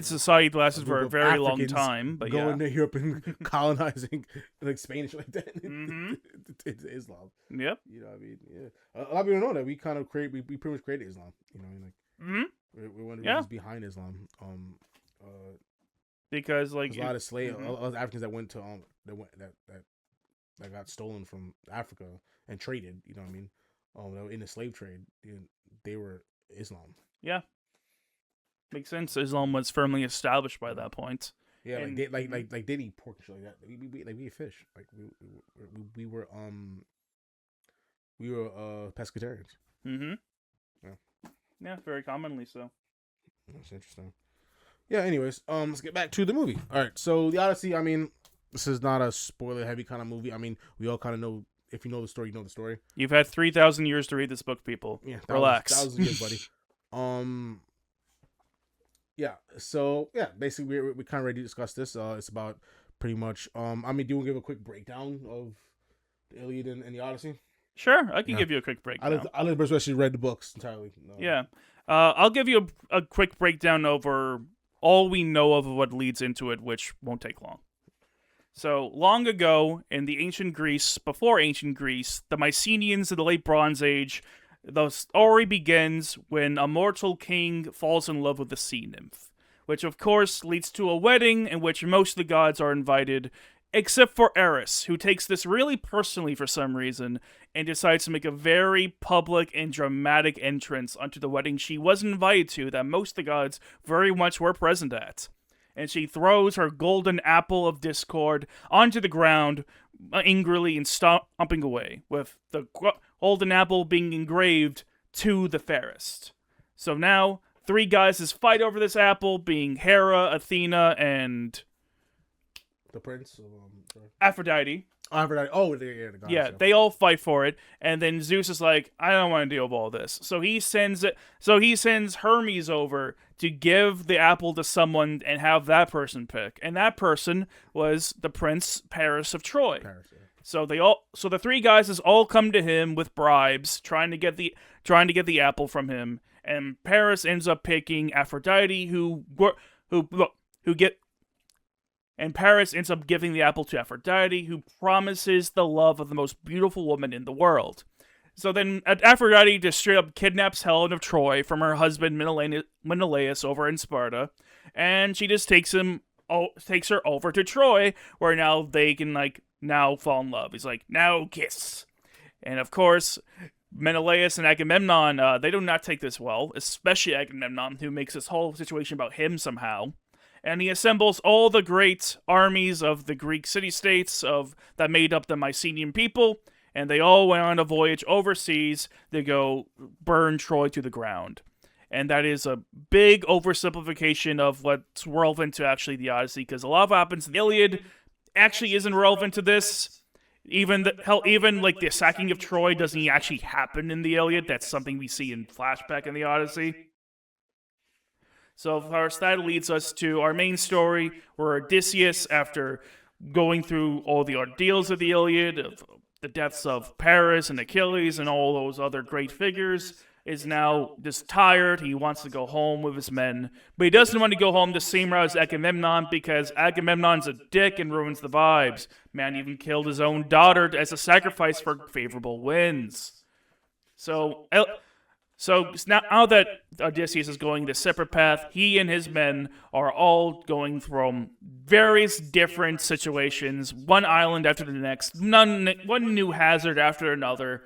society that lasted for a very long time, but going to Europe and colonizing like Spanish like that into Islam. Yep. You know what I mean? Yeah. A lot of people don't know that we kind of we pretty much created Islam. You know what I mean? Like we're one of the reasons behind Islam. Because like a lot of slaves, a lot of Africans that went to that got stolen from Africa and traded. You know what I mean? That were in the slave trade. They were Islam. Yeah. Makes sense. Islam was firmly established by that point. Yeah, and, like they eat pork and shit like that. We eat fish. Like we were pescatarians. Mm-hmm. Yeah, very commonly so. That's interesting. Yeah. Anyways, let's get back to the movie. All right. So the Odyssey. I mean, this is not a spoiler heavy kind of movie. I mean, we all kind of know. If you know the story, you know the story. You've had 3,000 years to read this book, people. Yeah. Relax. 1,000 years, buddy. Yeah, so yeah, basically we're kind of ready to discuss this. It's about pretty much. I mean, do you want to give a quick breakdown of the Iliad and the Odyssey? Sure, I can give you a quick breakdown. I let the person actually read the books entirely. No. Yeah, I'll give you a quick breakdown over all we know of what leads into it, which won't take long. So long ago in the ancient Greece, before ancient Greece, the Mycenaeans of the late Bronze Age, the story begins when a mortal king falls in love with a sea nymph, which of course leads to a wedding in which most of the gods are invited, except for Eris, who takes this really personally for some reason and decides to make a very public and dramatic entrance onto the wedding she was invited to that most of the gods very much were present at. And she throws her golden apple of discord onto the ground angrily and stomping away, with the golden apple being engraved to the fairest. So now, 3 guys fight over this apple, being Hera, Athena, and the prince, Aphrodite. Aphrodite. Oh, the gods. Yeah, they all fight for it, and then Zeus is like, I don't want to deal with all this. So he sends Hermes over to give the apple to someone and have that person pick. And that person was the Prince Paris of Troy. Paris, yeah. So the 3 guys all come to him with bribes, trying to get the apple from him, and Paris ends up picking Aphrodite, and Paris ends up giving the apple to Aphrodite, who promises the love of the most beautiful woman in the world. So then Aphrodite just straight up kidnaps Helen of Troy from her husband Menelaus over in Sparta, and she just takes her over to Troy, where now they can now fall in love. He's like, now kiss. And of course, Menelaus and Agamemnon, they do not take this well, especially Agamemnon, who makes this whole situation about him somehow. And he assembles all the great armies of the Greek city-states that made up the Mycenaean people, and they all went on a voyage overseas to go burn Troy to the ground. And that is a big oversimplification of what's relevant to actually the Odyssey, because a lot of what happens in the Iliad actually isn't relevant to this. Even the sacking of Troy doesn't actually happen in the Iliad. That's something we see in flashback in the Odyssey. So, of course, that leads us to our main story, where Odysseus, after going through all the ordeals of the Iliad, of the deaths of Paris and Achilles and all those other great figures, is now just tired. He wants to go home with his men, but he doesn't want to go home the same route as Agamemnon, because Agamemnon's a dick and ruins the vibes. Man even killed his own daughter as a sacrifice for favorable winds. So now that Odysseus is going this separate path, he and his men are all going from various different situations, one island after the next, one new hazard after another,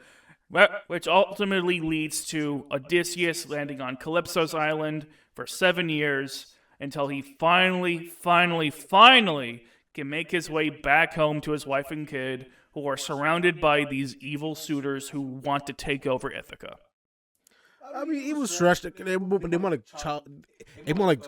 which ultimately leads to Odysseus landing on Calypso's island for 7 years until he finally can make his way back home to his wife and kid, who are surrounded by these evil suitors who want to take over Ithaca. I mean, evil stretched. They more like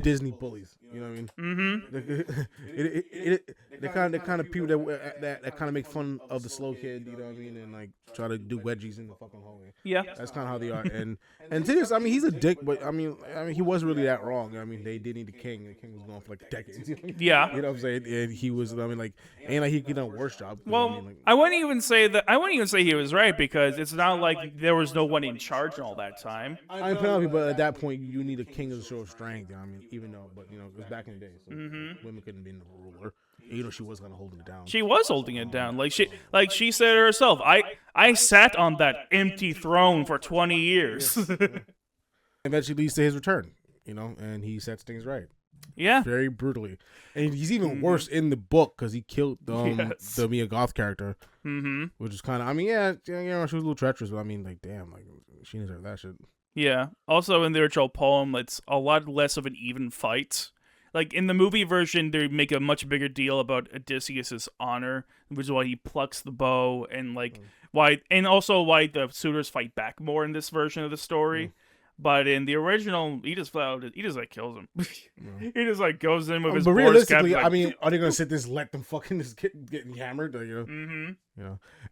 Disney bullies. You know what I mean? Mm-hmm. They're kind of people that kind of make fun of the slow kid. You know what I mean? And like try to do wedgies in the fucking hallway. Yeah, that's kind of how they are. And to this, I mean, he's a dick, but I mean, he wasn't really that wrong. I mean, they did need a king. The king was going for like decades. Yeah, you know what I'm saying? And he was. I mean, like, ain't like he could do a worse job. Well, I wouldn't even say that. I wouldn't even say he was right, because it's not like there was no one in charge all that time. I mean, Penelope, but at that point, you need a king to show strength. I mean, even though, but it was back in the day, so women couldn't be the ruler. You know, she was kind of holding it down. She was holding it down. Like she said herself, I sat on that empty throne for 20 years. Eventually leads to his return, and he sets things right. Yeah, very brutally, and he's even worse in the book because he killed the Mia Goth character, which is kind of. I mean, she was a little treacherous, but I mean, like, damn, like she deserved that shit. Yeah. Also, in the original poem, it's a lot less of an even fight. Like, in the movie version, they make a much bigger deal about Odysseus' honor, which is why he plucks the bow, and why the suitors fight back more in this version of the story. But in the original, he just kills him. He just goes in with his. But realistically, I mean, are they gonna sit this let them fucking just getting hammered?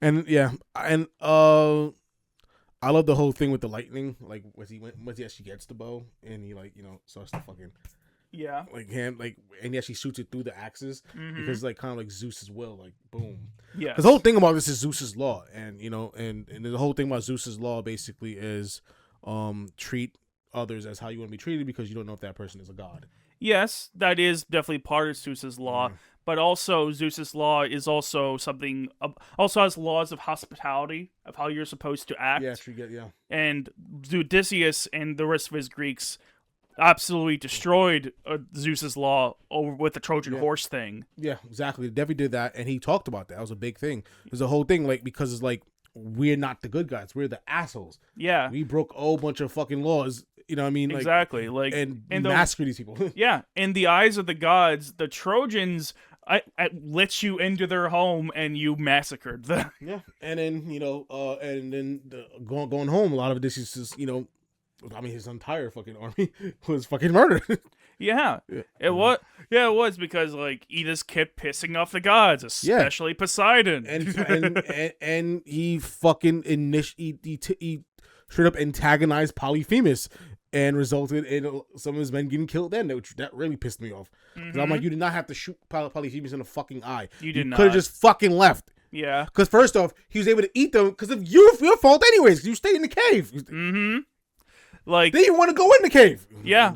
And yeah, and I love the whole thing with the lightning. Like, once he actually gets the bow, and he starts to fucking. Yeah, and he actually shoots it through the axes because kind of like Zeus's will, boom. Yeah, the whole thing about this is Zeus's law, and and the whole thing about Zeus's law basically is treat others as how you want to be treated, because you don't know if that person is a god. Yes, that is definitely part of Zeus's law, but also Zeus's law is also something. Also has laws of hospitality of how you're supposed to act. Yeah, true. Yeah. And Odysseus and the rest of his Greeks absolutely destroyed Zeus's law over with the Trojan horse thing. Yeah, exactly. They definitely did that, and he talked about that. That was a big thing. There's a whole thing, like, because it's like we're not the good guys, we're the assholes. Yeah, we broke a whole bunch of fucking laws. You know what I mean? Like, exactly. Like, and massacre these people. Yeah, in the eyes of the gods, the Trojans I let you into their home and you massacred them. Yeah, and then going home, a lot of this is just, I mean, his entire fucking army was fucking murdered. Yeah, it was because like he just kept pissing off the gods, especially Poseidon, and he fucking he straight up antagonized Polyphemus. And resulted in some of his men getting killed then, that really pissed me off. Because I'm like, you did not have to shoot Polyphemus in the fucking eye. You did not. Could have just fucking left. Yeah. Because first off, he was able to eat them because of your fault anyways, because you stayed in the cave. Like, they didn't want to go in the cave. Yeah.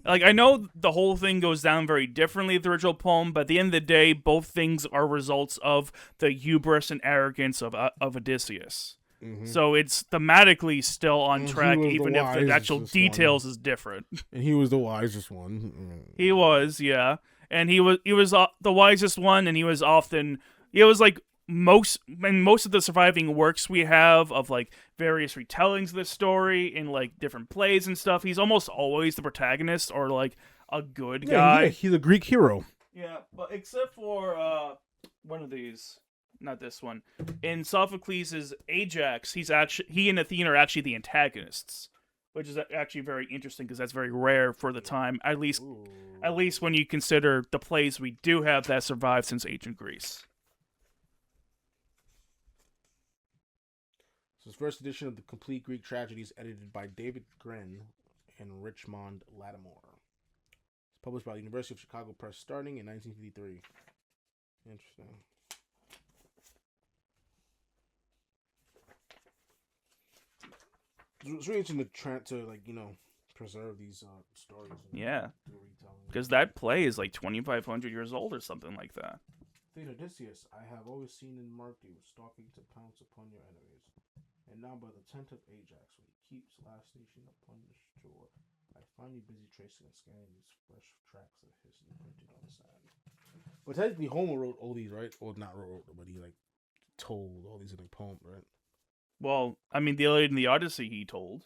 Like, I know the whole thing goes down very differently in the original poem, but at the end of the day, both things are results of the hubris and arrogance of Odysseus. So it's thematically still on track, even if the actual details is different. And he was the wisest one. He was, yeah, and he was the wisest one, and he was like most of the surviving works we have of like various retellings of the story in like different plays and stuff. He's almost always the protagonist or like a good guy. Yeah, he's a Greek hero. Yeah, but except for one of these. Not this one. In Sophocles' Ajax, he and Athena are actually the antagonists, which is actually very interesting because that's very rare for the time. At least when you consider the plays we do have that survived since ancient Greece. So his first edition of the Complete Greek Tragedies, edited by David Gren and Richmond Lattimore. It's published by the University of Chicago Press, starting in 1953. Interesting. It's really interesting to preserve these stories. Yeah, because that play is like 2,500 years old or something like that. Odysseus, I have always seen and marked you, stalking to pounce upon your enemies. And now by the tent of Ajax, when he keeps last station upon the shore, I find you busy tracing and scanning these fresh tracks of history printed on the sand. But technically, Homer wrote all these, right? Or not wrote, but he told all these in a poem, right? Well, I mean, the Iliad and the Odyssey he told.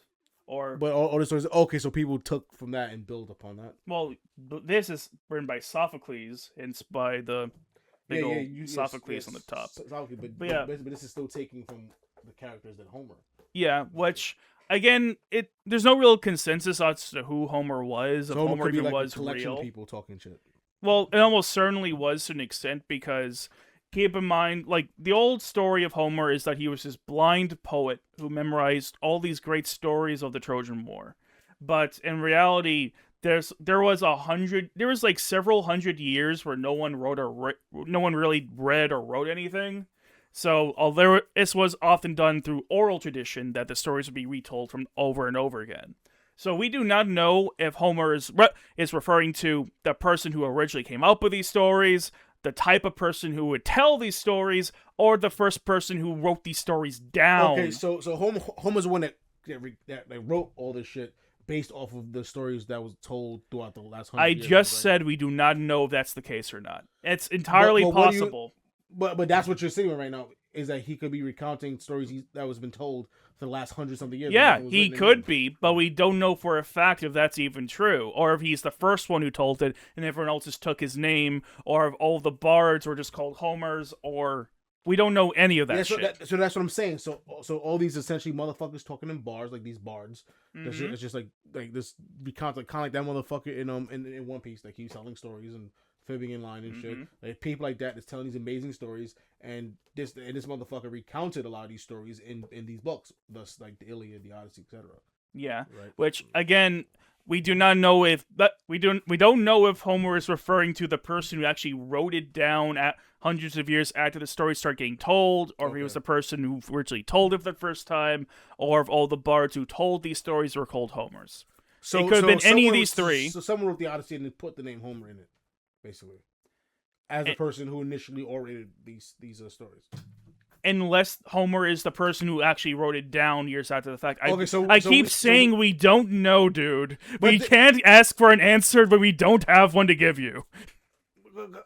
But all the stories, okay, so people took from that and built upon that. Well, this is written by Sophocles, and it's by the big old Sophocles on the top. But this is still taking from the characters that Homer. Yeah, which, again, there's no real consensus as to who Homer was, if Homer even was a collection real. Of people talking shit. Well, it almost certainly was to an extent, because keep in mind, like, the old story of Homer is that he was this blind poet who memorized all these great stories of the Trojan War. But in reality, there was like several hundred years where no one really read or wrote anything. So although this was often done through oral tradition, that the stories would be retold from over and over again. So we do not know if Homer is referring to the person who originally came up with these stories, the type of person who would tell these stories, or the first person who wrote these stories down. Okay, so Homer's the one that wrote all this shit based off of the stories that was told throughout the last 100 years. I just said we do not know if that's the case or not. It's entirely possible. But that's what you're saying right now, is that he could be recounting stories that was been told for the last 100-something years. Yeah, he could be, but we don't know for a fact if that's even true, or if he's the first one who told it, and everyone else just took his name, or if all the bards were just called Homers, or we don't know any of that shit. So that's what I'm saying. So all these essentially motherfuckers talking in bars, like these bards. Mm-hmm. It's just like this recount, kind of like that motherfucker in One Piece, like he's telling stories and fibbing in line and shit. Like people like that that's telling these amazing stories, and this motherfucker recounted a lot of these stories in these books, thus like the Iliad, the Odyssey, etc. Yeah, right. Which again, we do not know if we don't know if Homer is referring to the person who actually wrote it down at hundreds of years after the story started getting told, or if he was the person who originally told it for the first time, or if all the bards who told these stories were called Homers. So it could have been any of these three. So someone wrote the Odyssey and put the name Homer in it, basically. as a person who initially orated these stories. Unless Homer is the person who actually wrote it down years after the fact. I keep saying we don't know, dude. We can't ask for an answer, but we don't have one to give you.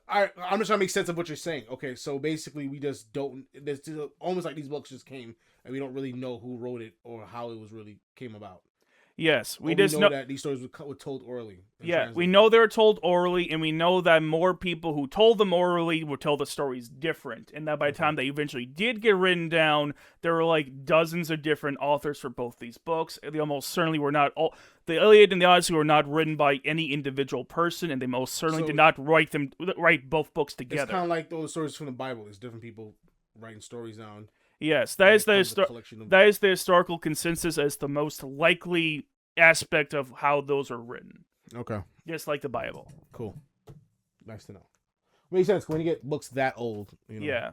I'm just trying to make sense of what you're saying. Okay, so basically we just don't. It's almost like these books just came, and we don't really know who wrote it or how it was really came about. Yes, we just know that these stories were told orally. Yeah, we know they were told orally, and we know that more people who told them orally would tell the stories different, and that by the time they eventually did get written down, there were like dozens of different authors for both these books. They almost certainly were not all. The Iliad and the Odyssey were not written by any individual person, and they most certainly did not write both books together. It's kind of like those stories from the Bible. It's different people writing stories down. Yes, that is the historical consensus as the most likely aspect of how those are written. Okay. Just like the Bible. Cool. Nice to know. Makes sense when you get books that old. You know, yeah.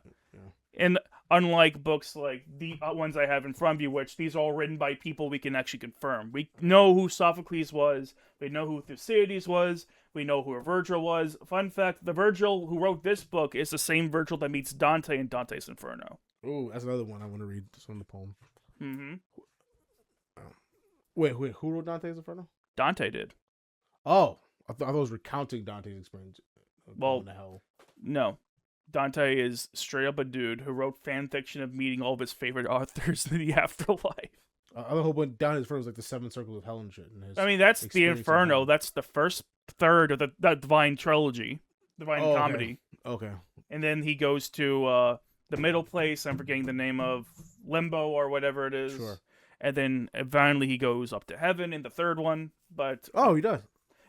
And unlike books like the ones I have in front of you, which these are all written by people we can actually confirm. We know who Sophocles was. We know who Thucydides was. We know who Virgil was. Fun fact, the Virgil who wrote this book is the same Virgil that meets Dante in Dante's Inferno. Ooh, that's another one I want to read. It's from the poem. Mm-hmm. Wait, who wrote Dante's Inferno? Dante did. Oh, I thought I was recounting Dante's experience. Well, no. Dante is straight up a dude who wrote fan fiction of meeting all of his favorite authors in the afterlife. I hope when Dante's Inferno was like the seven circles of hell and shit. That's the Inferno. That's the first third of the Divine Trilogy, Divine Comedy. Okay. And then he goes to the middle place. I'm forgetting the name of Limbo or whatever it is. Sure. And then finally he goes up to heaven in the third one. But he does.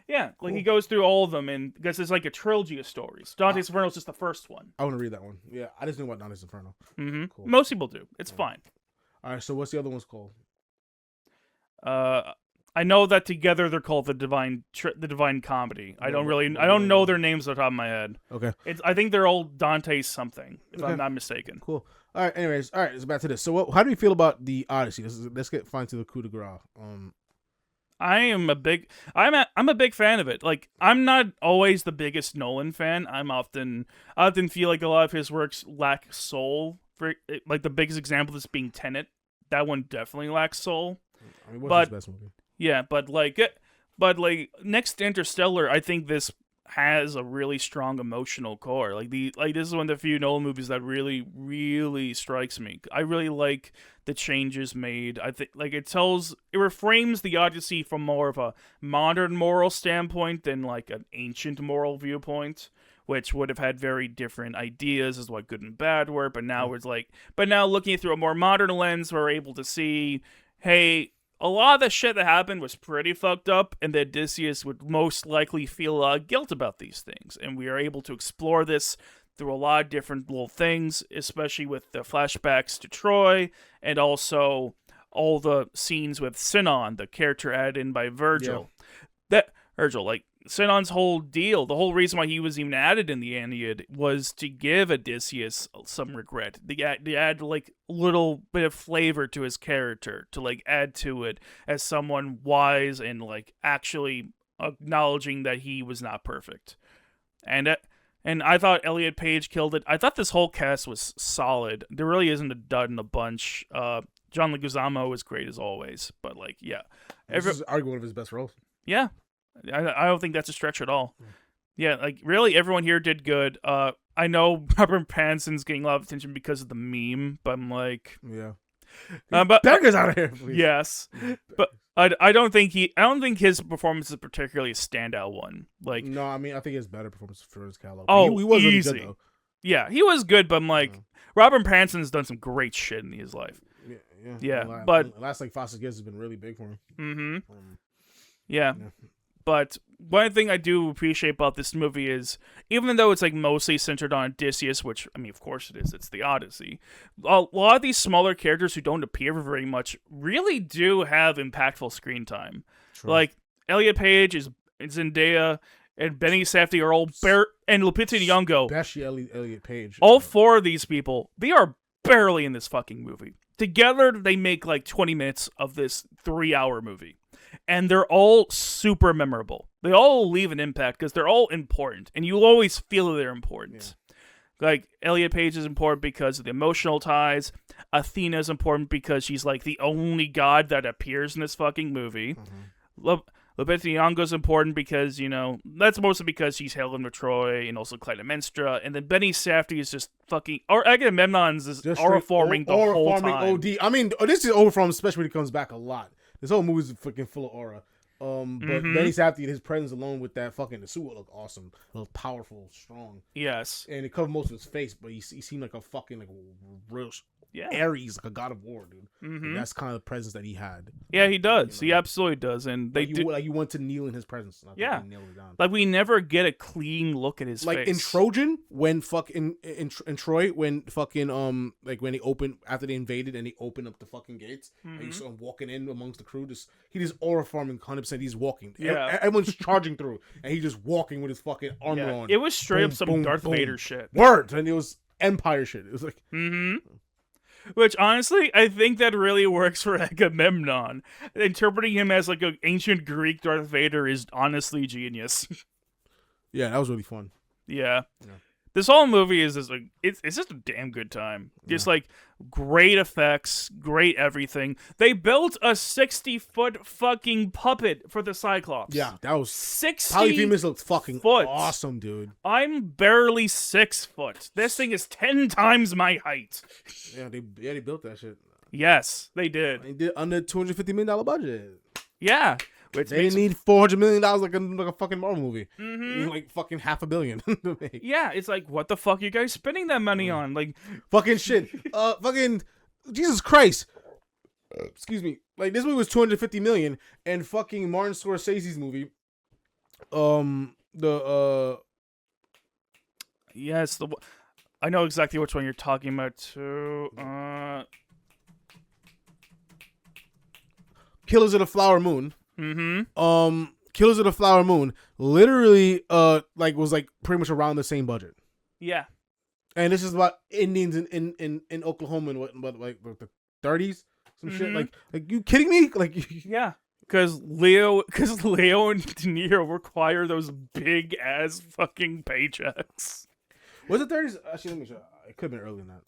Yeah, cool. Like he goes through all of them, and because it's like a trilogy of stories. Dante's Inferno is just the first one. I want to read that one. Yeah, I just knew about Dante's Inferno. Mm-hmm. Cool. Most people do. It's fine. All right, so what's the other ones called? I know that together they're called the Divine Comedy. I don't know their names off the top of my head. Okay. I think they're all Dante's something, if I'm not mistaken. Cool. All right. Anyways, let's back to this. So, how do you feel about the Odyssey? Let's get fine to the coup de grace. I'm a big fan of it. Like, I'm not always the biggest Nolan fan. I often feel like a lot of his works lack soul. Like the biggest example of this being Tenet. That one definitely lacks soul. I mean, what's his best movie? Yeah, but next to Interstellar, I think this has a really strong emotional core. Like this is one of the few Nolan movies that really, really strikes me. I really like the changes made. I think it reframes the Odyssey from more of a modern moral standpoint than like an ancient moral viewpoint, which would have had very different ideas as what good and bad were. But now now looking through a more modern lens, we're able to see, hey, a lot of the shit that happened was pretty fucked up, and that Odysseus would most likely feel guilt about these things. And we are able to explore this through a lot of different little things, especially with the flashbacks to Troy, and also all the scenes with Sinon, the character added in by Virgil. Yeah. Sinon's whole deal, the whole reason why he was even added in the Aeneid was to give Odysseus some regret. To add like little bit of flavor to his character, to add to it as someone wise and actually acknowledging that he was not perfect. And I thought Elliot Page killed it. I thought this whole cast was solid. There really isn't a dud in the bunch. John Leguizamo was great as always, but this is arguably one of his best roles. Yeah. I don't think that's a stretch at all. Yeah, really everyone here did good. I know Robert Pattinson's getting a lot of attention because of the meme, but I'm like, yeah. But Becca's out of here, please. Yes, but I don't think his performance is particularly a standout one. No, I mean I think he has better performance for his catalog. Oh, he was easy. Really good, though. Yeah, he was good, but I'm Robert Pattinson's done some great shit in his life. Yeah. But the last Foster's Kids has been really big for him. Mm-hmm. Yeah. But one thing I do appreciate about this movie is, even though it's mostly centered on Odysseus, which, I mean, of course it is, it's the Odyssey, a lot of these smaller characters who don't appear very much really do have impactful screen time. True. Elliot Page is Zendaya, and Benny Safdie are all and Lupita Nyong'o. Especially Elliot Page. All four of these people, they are barely in this fucking movie. together they make like 20 minutes of this 3-hour movie. And they're all super memorable. They all leave an impact because they're all important. And you always feel they're important. Yeah. Like, Elliot Page is important because of the emotional ties. Athena is important because she's like the only god that appears in this fucking movie. Lupita Nyong'o is important because, you know, that's mostly because she's Helen of Troy and also Clytemnestra. And then Benny Safdie is just fucking... Or Agamemnon's is aura-forming the whole time. OD. I mean, this is aura-forming, especially when he comes back a lot. This whole movie is fucking full of aura. But Benny Safdie, his presence alone with that fucking, the suit would look awesome. It looked powerful, strong. Yes. And it covered most of his face, but he seemed like a fucking, like, real Ares, like a god of war, dude. And that's kind of the presence that he had. Yeah, he does. You know? He absolutely does. And they you want to kneel in his presence. Yeah. Like, we never get a clean look at his face. Like, in Trojan, when fucking, in Troy, when fucking, like, when they opened, after they invaded and they opened up the fucking gates, and you saw him walking in amongst the crew, he just aura farming 100%. He's walking. Yeah. Everyone's charging through, and he's just walking with his fucking armor on. It was straight up some Darth Vader shit. Words! And it was Empire shit. It was like... Which, honestly, I think that really works for Agamemnon. Interpreting him as, like, an ancient Greek Darth Vader is honestly genius. Yeah, that was really fun. Yeah. This whole movie is just, like, it's just a damn good time. Just, like, great effects, great everything. They built a 60-foot fucking puppet for the Cyclops. Yeah, that was... 60 Polyphemus looks fucking awesome, dude. I'm barely 6 foot. This thing is 10 times my height. Yeah, they built that shit. Yes, they did. They did under $250 million budget. Yeah. Which they need $400 million like a fucking Marvel movie. Like fucking $500 million. Yeah, it's like, what the fuck are you guys spending that money on? Like, fucking shit. Fucking Jesus Christ. Excuse me. Like, this movie was $250 million, and fucking Martin Scorsese's movie, yes, I know exactly which one you're talking about too. Killers of the Flower Moon. Killers of the Flower Moon literally like was like pretty much around the same budget. Yeah. And this is about Indians in Oklahoma in what like the 30s, some shit. Like you kidding me? Like yeah. Because Leo and De Niro require those big ass fucking paychecks. Was it 30s? Actually, let me show. It could have been earlier than that.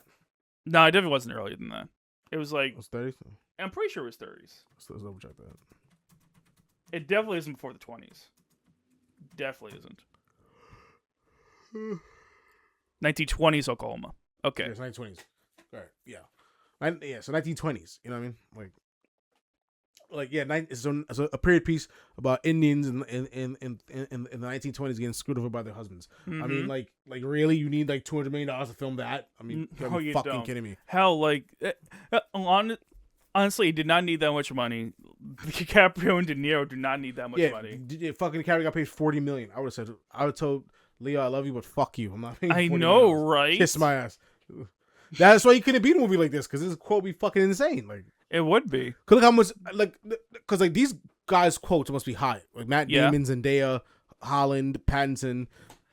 No, it definitely wasn't earlier than that. It was like... It was 30s? I'm pretty sure it was 30s. Let's double check that. It definitely isn't before the 20s. Definitely isn't. 1920s Oklahoma. Okay. Yeah, it's 1920s. All right. Yeah. So 1920s. You know what I mean? Like yeah, it's a period piece about Indians in the 1920s getting screwed over by their husbands. I mean, like really, you need like $200 million to film that? I mean, you fucking kidding me? Hell, like honestly, he did not need that much money. DiCaprio and De Niro do not need that much money. Yeah, fucking DiCaprio got paid $40 million. I would have told Leo, I love you, but fuck you. I'm not paying $40 million. I know, right? Kiss my ass. That's why you couldn't beat a movie like this, because this quote be fucking insane. Like it would be. Cause look how much because these guys' quotes must be high. Like Matt Damon, Zendaya, Holland, Pattinson.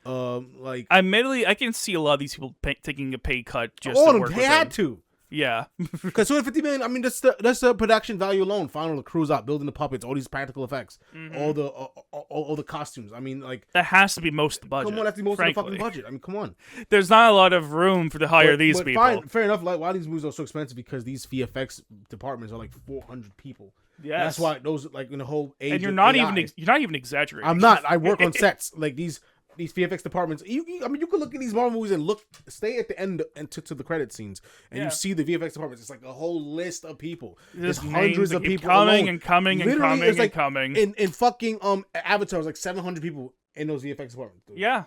Admittedly, I can see a lot of these people taking a pay cut just to work with they had to. Yeah, because $250 million. I mean, that's the production value alone. Final the crews out, building the puppets, all these practical effects, all the costumes. I mean, like that has to be most of the budget. Come on, that's the most of the fucking budget. I mean, come on. There's not a lot of room to hire these people. Fine, fair enough. Like, why these movies are so expensive? Because these VFX departments are like 400 people. Yeah, that's why those like in the whole age. And you're not even exaggerating. I'm not. I work on sets like these VFX departments. I mean, you could look at these Marvel movies and stay at the end and to the credit scenes, and you see the VFX departments. It's like a whole list of people. There's hundreds of people coming alone. and coming and coming it's like, and coming. In fucking Avatar, was like 700 people in those VFX departments. Dude. Yeah,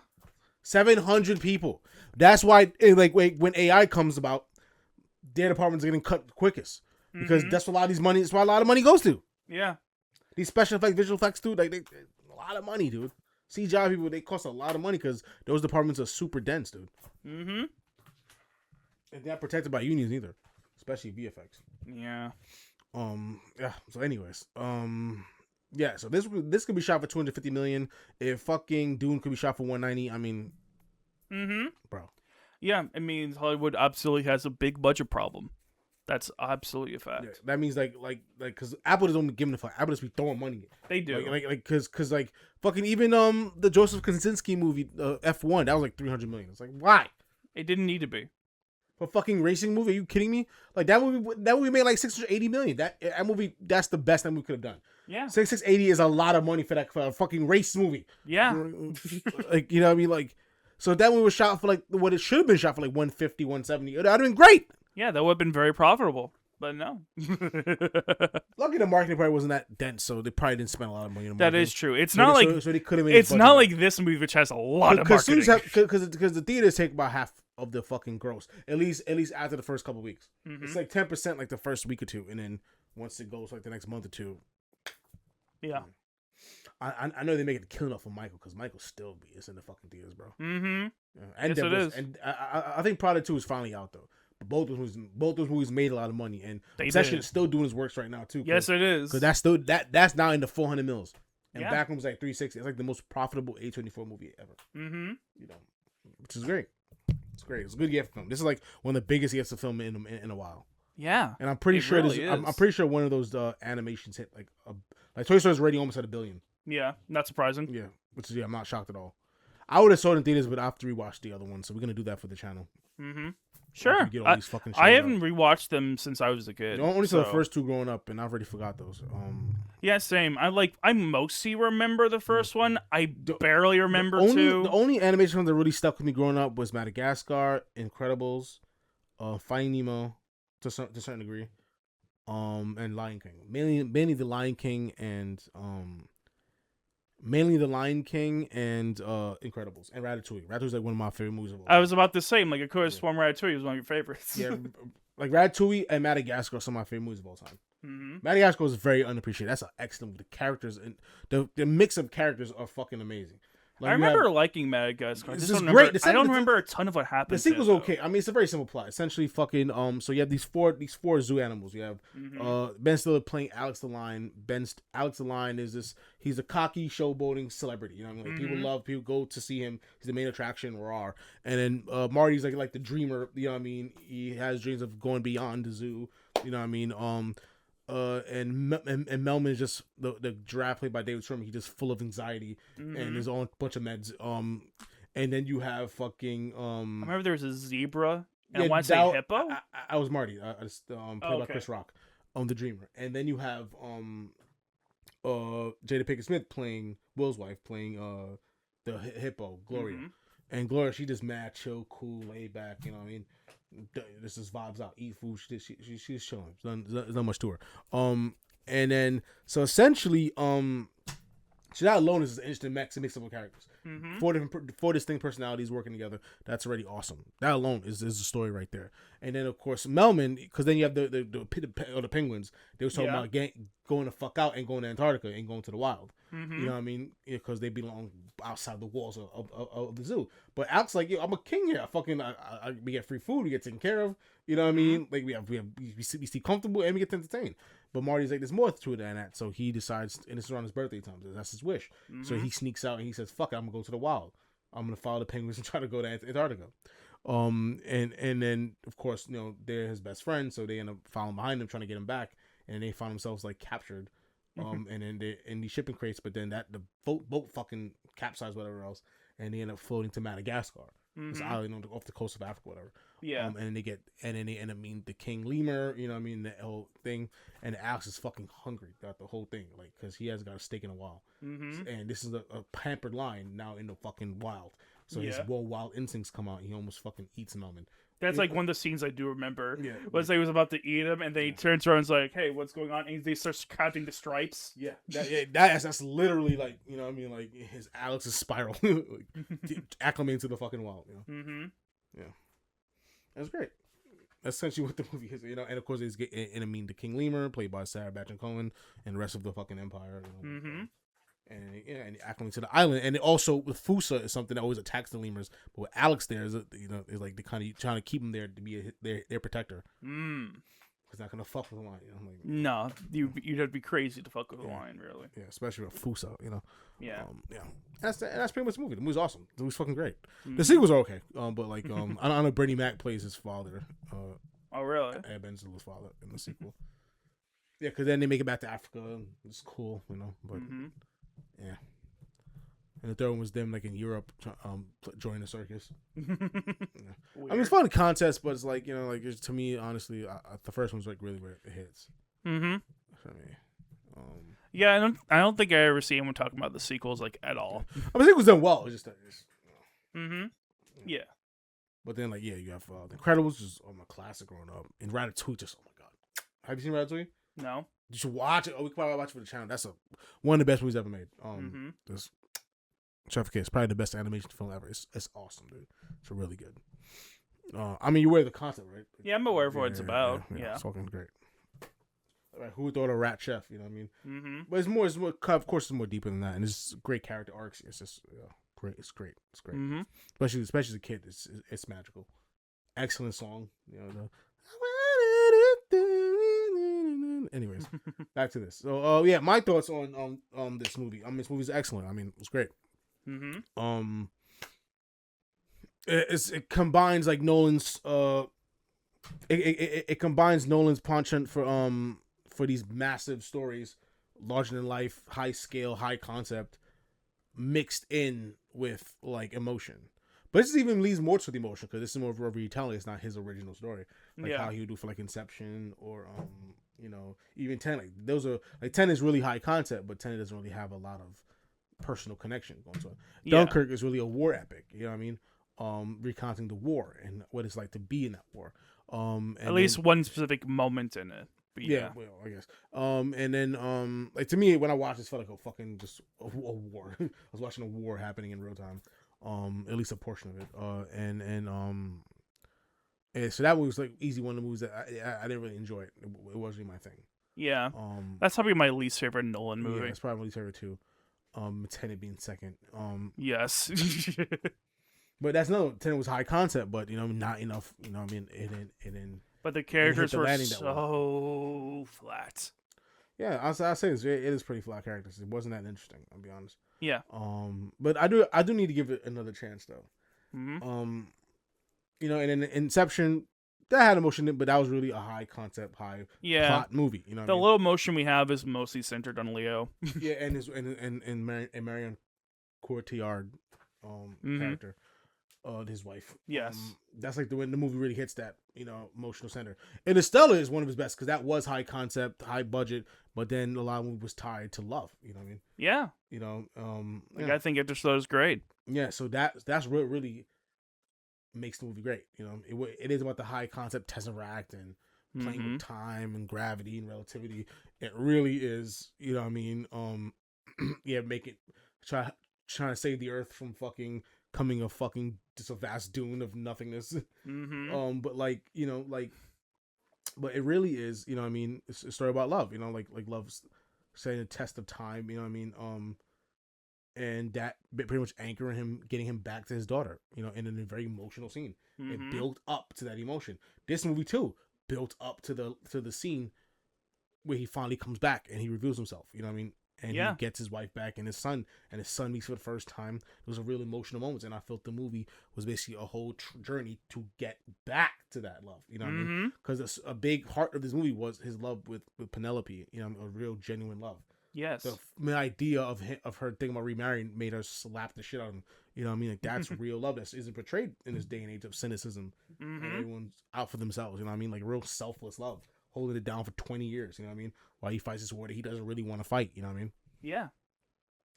700 people. That's why, like, when AI comes about, their departments are getting cut quickest because that's what that's why a lot of money goes to. Yeah, these special effects, visual effects, dude. Like, a lot of money, dude. CGI people, they cost a lot of money because those departments are super dense, dude. And they're not protected by unions either, especially VFX. Yeah. Yeah. So, anyways, yeah. So this could be shot for $250 million. If fucking Dune could be shot for $190, I mean, bro. Yeah, it means Hollywood absolutely has a big budget problem. That's absolutely a fact. Yeah, that means like, because Apple doesn't only give a fuck. Apple just be throwing money. They do. Because like fucking even the Joseph Kosinski movie F1 that was like $300 million. It's like why? It didn't need to be. For a fucking racing movie? Are you kidding me? Like that movie made like $680 million. That movie, that's the best that movie could have done. Yeah. 680 is a lot of money for a fucking race movie. Yeah. Like, you know what I mean? Like, so if that movie was shot for like what it should have been shot for, like 150, 170, it would have been great. Yeah, that would have been very profitable. But no. Lucky the marketing probably wasn't that dense, so they probably didn't spend a lot of money on marketing. That is true. It's not like so they could have made. It's not like this movie, which has a lot of marketing. Because the theaters take about half of the fucking gross, at least after the first couple of weeks. Mm-hmm. It's like 10% like the first week or two, and then once it goes like the next month or two. Yeah. I know they make it killing off for Michael because Michael still is in the fucking theaters, bro. Mm-hmm. Yeah. And yes, it is. And I think Prada 2 is finally out though. But both those movies made a lot of money, and Obsession is still doing his works right now too. Yes, it is. Because that's now in the 400 mils, and yeah. Backroom was like 360. It's like the most profitable A24 movie ever. Mm-hmm. You know, which is great. It's great. It's a good gift film. This is like one of the biggest gifts of film in a while. Yeah, and I'm pretty sure really I'm pretty sure one of those animations hit like Toy Story's already almost at $1 billion. Yeah, not surprising. Yeah, which is I'm not shocked at all. I would have saw it in theaters, but I have to rewatch the other one, so we're gonna do that for the channel. Mm-hmm. Sure. I haven't rewatched them since I was a kid. I only saw the first two growing up, and I've already forgot those. Yeah, same. I mostly remember the first one. I barely remember two. The only animation film that really stuck with me growing up was Madagascar, Incredibles, Finding Nemo, to a certain degree, and Lion King. Mainly the Lion King and Incredibles and Ratatouille. Ratatouille's like one of my favorite movies of all time. I was about to say, like, of course, Ratatouille was one of your favorites. Yeah, like Ratatouille and Madagascar are some of my favorite movies of all time. Mm-hmm. Madagascar is very unappreciated. That's an excellent. The characters and the mix of characters are fucking amazing. Like, I remember liking Madagascar. This is great. I don't remember a ton of what happened. The sequel's okay. I mean, it's a very simple plot. Essentially, fucking so you have these four zoo animals. You have Ben Stiller playing Alex the Lion. Alex the Lion is this. He's a cocky showboating celebrity. You know what I mean? Like, people go to see him. He's the main attraction. Raw. And then Marty's like the dreamer. You know what I mean? He has dreams of going beyond the zoo. You know what I mean? And Melman is just the giraffe played by David Schwimmer. He's just full of anxiety and his own bunch of meds. And then you have fucking. I remember there was a zebra. And I want to say hippo. I was Marty. Played by Chris Rock, the Dreamer. And then you have Jada Pinkett Smith playing Will's wife, playing the hippo Gloria. And Gloria, she just mad, chill, cool, laid back. You know what I mean? This is vibes out, eat food. She's chilling. There's not much to her. And then so essentially, so that alone is an interesting mix of characters. Four distinct personalities working together. That's already awesome. That alone is the story right there. And then of course Melman, because then you have the penguins. They were talking about going the fuck out and going to Antarctica and going to the wild. You know what I mean? Because they belong outside the walls of the zoo. But Alex like, yo, I'm a king here. We get free food. We get taken care of. You know what I mean? Like we stay comfortable and we get entertained. But Marty's like, there's more to it than that. So he decides, and it's around his birthday time. That's his wish. So he sneaks out and he says, fuck it, I'm going to go to the wild. I'm going to follow the penguins and try to go to Antarctica. And then, of course, you know, they're his best friends. So they end up following behind him, trying to get him back. And they find themselves, like, captured. And then they're in these shipping crates. But then the boat fucking capsized, whatever else. And they end up floating to Madagascar. This island off the coast of Africa, whatever. Yeah. And then they end up meeting the King Lemur, you know what I mean, the whole thing. And Alex is fucking hungry throughout the whole thing, like, because he hasn't got a steak in a while. And this is a pampered lion now in the fucking wild. So his wild instincts come out. He almost fucking eats Melman. That's like one of the scenes I do remember. Yeah. Was he was about to eat him, and then he turns around and is like, hey, what's going on? And he starts counting the stripes. Yeah. That's literally like, you know what I mean, like his Alex's spiral. Like, acclimating to the fucking wild, you know? Yeah. That's great. That's essentially what the movie is, you know. And of course, it's the King Lemur, played by Sarah Batchin Cohen, and the rest of the fucking empire. You know? And acclimating to the island. And also with Fusa is something that always attacks the lemurs. But with Alex there is like they kind of trying to keep him there to be their protector. He's not gonna fuck with the lion. You know? Like, no, you'd have to be crazy to fuck with a lion, really. Yeah, especially with Fusa, you know. Yeah. That's pretty much the movie. The movie's awesome. The movie's fucking great. The sequels are okay. But like I know Bernie Mac plays his father. Oh, really? Airbend's little father in the sequel. Yeah, because then they make it back to Africa. And it's cool, but yeah. And the third one was them like in Europe, joining the circus. Yeah. I mean, it's fun contest, but it's like to me, honestly, the first one's like really where it hits. Mm-hmm. For me. Yeah, I don't think I ever see anyone talking about the sequels like at all. I mean, it was done well. It's just Yeah. But then you have The Incredibles, just my classic growing up, and Ratatouille. Just oh my god, have you seen Ratatouille? No. You should watch it. Oh, we can probably watch it for the channel. That's one of the best movies ever made. This Chef Kiss, probably the best animation film ever. It's awesome, dude. It's really good. I mean, you're aware of the concept, right? Yeah, I'm aware of what it's about. Yeah. It's fucking great. Like, who thought a rat chef? You know what I mean? Mm-hmm. But it's more. Of course, it's more deeper than that, and it's great character arcs. It's just great. It's great. It's great. Mm-hmm. Especially as a kid, it's magical. Excellent song. Anyways, back to this. So, my thoughts on this movie. This movie's excellent. I mean, it's great. Mm-hmm. It combines like Nolan's it combines Nolan's penchant for these massive stories, larger than life, high scale, high concept, mixed in with like emotion. But this even leads more to the emotion because this is more of a retelling. It's not his original story, like how he would do for like Inception or even Tenet. Like those are like Tenet is really high concept, but Tenet doesn't really have a lot of personal connection going to it. Dunkirk is really a war epic. You know what I mean? Recounting the war and what it's like to be in that war. At least one specific moment in it. But well, I guess. And then like to me, when I watched this, it felt like a fucking just a war. I was watching a war happening in real time. At least a portion of it. And so that was like easy one of the movies that I didn't really enjoy it. It wasn't my thing. Yeah. That's probably my least favorite Nolan movie. Yeah, it's probably my least favorite too. Tenet being second. Yes. But that's Tenet was high concept, but not enough. You know what I mean? It didn't. But the characters were so flat. Yeah, I'll say this. It is pretty flat characters. It wasn't that interesting. I'll be honest. Yeah. But I do need to give it another chance though. Mm-hmm. And in Inception, that had emotion, but that was really a high concept, high plot movie. You know, the little emotion we have is mostly centered on Leo. Yeah, and Marion Cotillard, character. His wife. Yes. That's like when the movie really hits that, emotional center. And Estella is one of his best because that was high concept, high budget, but then a lot of the movie was tied to love. You know what I mean? Yeah. I think Interstellar is great. Yeah, so that's what really makes the movie great. It is about the high concept tesseract and playing with time and gravity and relativity. It really is, trying to save the Earth from fucking coming just a vast dune of nothingness. But but it really is, it's a story about love, like love's setting the test of time, and that pretty much anchoring him, getting him back to his daughter, in a very emotional scene. It built up to that emotion. This movie too built up to the scene where he finally comes back and he reveals himself, and he gets his wife back and his son meets for the first time. It was a real emotional moment, and I felt the movie was basically a whole journey to get back to that love. You know what I mean? Because a big part of this movie was his love with Penelope. A real genuine love. Yes. The idea of her thinking about remarrying made her slap the shit out of him. You know what I mean? Like that's real love that isn't portrayed in this day and age of cynicism. And everyone's out for themselves. You know what I mean? Like real selfless love, holding it down for 20 years. You know what I mean? While he fights this war that he doesn't really want to fight. You know what I mean? Yeah.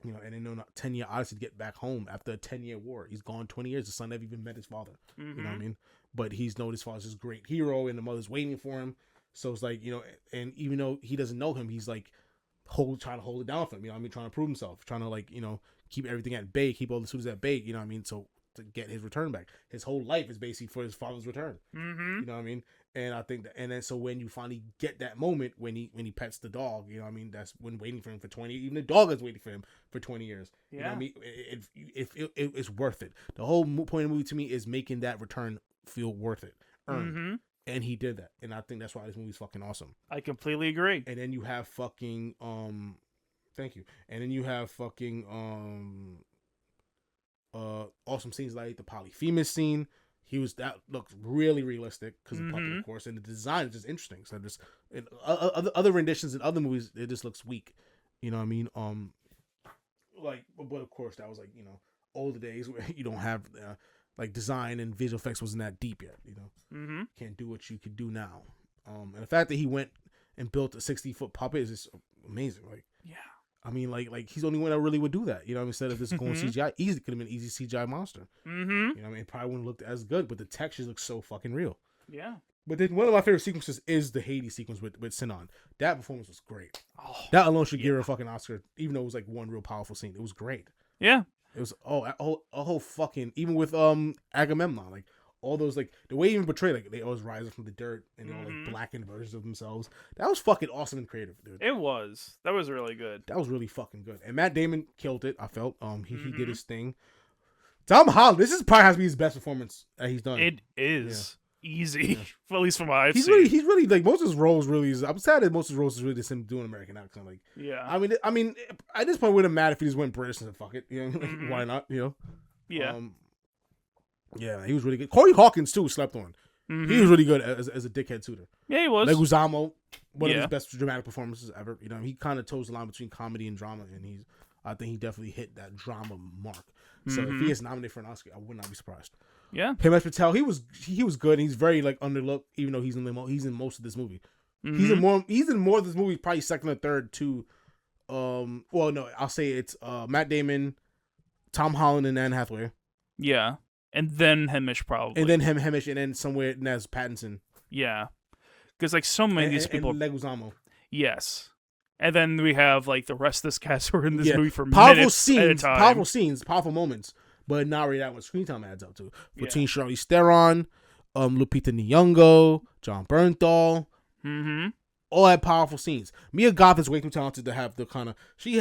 And then 10-year Odyssey to get back home after a 10-year war. He's gone 20 years. The son never even met his father. You know what I mean? But he's known his father's this great hero, and the mother's waiting for him. So it's like, and even though he doesn't know him, he's like trying to hold it down for him. You know what I mean? Trying to prove himself, trying to keep everything at bay, keep all the suitors at bay. You know what I mean? So to get his return back, his whole life is basically for his father's return. You know what I mean? And I think that, and then so when you finally get that moment when he pets the dog, you know what I mean? That's when waiting for him for 20. Even the dog is waiting for him for 20 years. You know what I mean? It's worth it. The whole point of the movie to me is making that return feel worth it, earned. And he did that, and I think that's why this movie's fucking awesome. I completely agree. And then you have fucking thank you. And then you have fucking awesome scenes like the Polyphemus scene, That looked really realistic because of puppet, of course, and the design is just interesting. So just in other renditions in other movies, it just looks weak. You know what I mean? But of course, that was like, older days where you don't have like design and visual effects wasn't that deep yet. Can't do what you could do now. And the fact that he went and built a 60-foot puppet is just amazing. Like, yeah. I mean, like he's the only one that really would do that. Instead of just going CGI, easy could have been an easy CGI monster. It probably wouldn't look as good, but the textures look so fucking real. Yeah. But then one of my favorite sequences is the Hades sequence with Sinon. That performance was great. Oh, that alone should give her a fucking Oscar, even though it was like one real powerful scene. It was great. Yeah. It was a whole fucking, even with Agamemnon, like all those, like the way he even portrayed, like they always rise from the dirt and they're all like blackened versions of themselves. That was fucking awesome and creative, dude. It was. That was really good. That was really fucking good. And Matt Damon killed it. I felt he did his thing. Tom Holland, this is probably has to be his best performance that he's done. It is easy, at least from what I've he's seen. He's really like most of his roles. Really, I'm sad that most of his roles is really just him doing American accent. Like, yeah. I mean, at this point, it wouldn't matter if he just went British and said, fuck it. Like, why not? Yeah. Yeah, he was really good. Corey Hawkins too slept on. He was really good as a dickhead tutor. Yeah, he was. Leguizamo, one of his best dramatic performances ever. He kind of toes the line between comedy and drama, and I think he definitely hit that drama mark. So if he is nominated for an Oscar, I would not be surprised. Yeah, Himesh Patel, he was good. He's very like underlooked, even though he's in most of this movie. He's in more of this movie, probably second or third to, well, no, I'll say it's Matt Damon, Tom Holland, and Anne Hathaway. Yeah, and then Hemish probably, and then Hemish, and then somewhere as Pattinson. Yeah, because like so many of these people. And Leguizamo. Yes. And then we have like the rest of this cast who are in this movie for powerful minutes scenes, at a time. powerful scenes, powerful moments, but not really that much screen time adds up to. Between Charlize Theron, Lupita Nyong'o, John Bernthal, all had powerful scenes. Mia Goth is way too talented to have the kind of she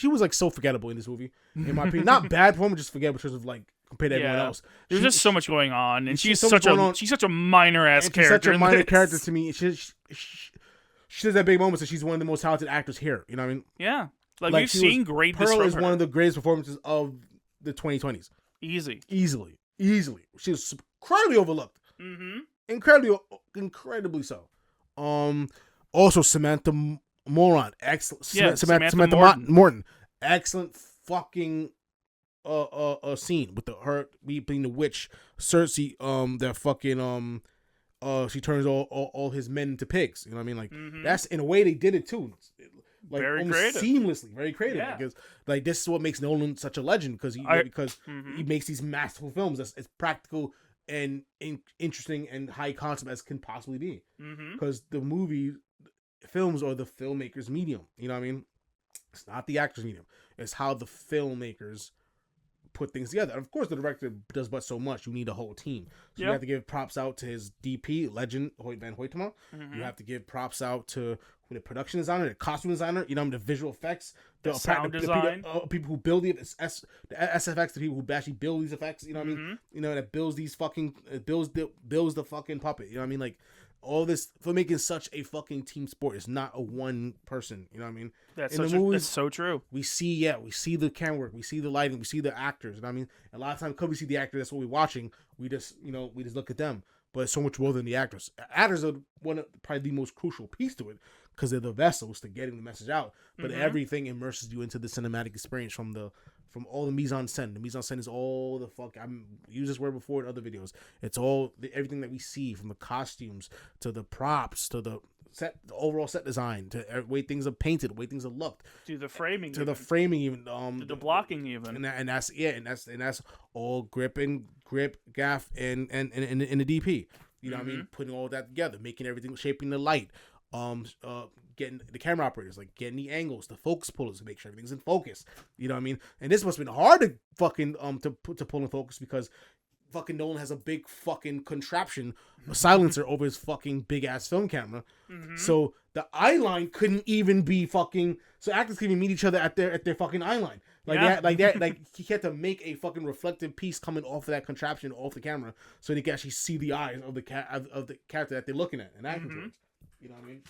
was like so forgettable in this movie, in my opinion. Not bad performance, just forgettable because of like compared to everyone else. There's just so much going on, and she's such a minor ass character. Such a minor character to me. She has that big moment that she's one of the most talented actors here. You know what I mean? Yeah. Like we've seen greatness Pearl from is her. one of the greatest performances of the 2020s. Easily. She was incredibly overlooked. Incredibly so. Also Samantha Morton, excellent. Samantha Morton, excellent fucking scene with her being the witch Cersei. That fucking she turns all his men into pigs. You know what I mean? Like that's in a way they did it too. Like very almost creative. Seamlessly, very creative. Yeah. Because like this is what makes Nolan such a legend because he makes these masterful films that's as practical and interesting and high concept as can possibly be. Because the films are the filmmakers' medium. You know what I mean? It's not the actors' medium. It's how the filmmakers put things together. And of course, the director does but so much. You need a whole team. So you have to give props out to his DP, legend Hoyt Van Hoytema. You have to give props out to the production designer, the costume designer, the visual effects, the sound design, people who build the SFX, the people who actually build these effects. You know what I mean? That builds these fucking builds the fucking puppet. You know what I mean? Like all this for making such a fucking team sport. It's not a one person. You know what I mean? That's so true. We see the camera work, we see the lighting, we see the actors. You know what I mean? A lot of times, because we see the actor, that's what we're watching. We just look at them. But it's so much more than the actors. Actors are probably the most crucial piece to it because they're the vessels to getting the message out. But everything immerses you into the cinematic experience from all the mise en scène. The mise en scène is all the fuck. I'm used this word before in other videos. It's all everything that we see, from the costumes to the props to the set, the overall set design, to the way things are painted, the way things are looked, to the framing, the framing, even to the blocking, even, and that's all grip, gaff, and the DP. You know what I mean? Putting all that together, making everything, shaping the light, getting the camera operators, like getting the angles, the focus pullers to make sure everything's in focus. You know what I mean? And this must have been hard to fucking to pull in focus because fucking Nolan has a big fucking contraption, a silencer over his fucking big ass film camera. So the eye line couldn't even be fucking. So actors couldn't even meet each other at their fucking eye line. Like he had to make a fucking reflective piece coming off of that contraption, off the camera, so they can actually see the eyes of the character that they're looking at and acting towards. You know what I mean?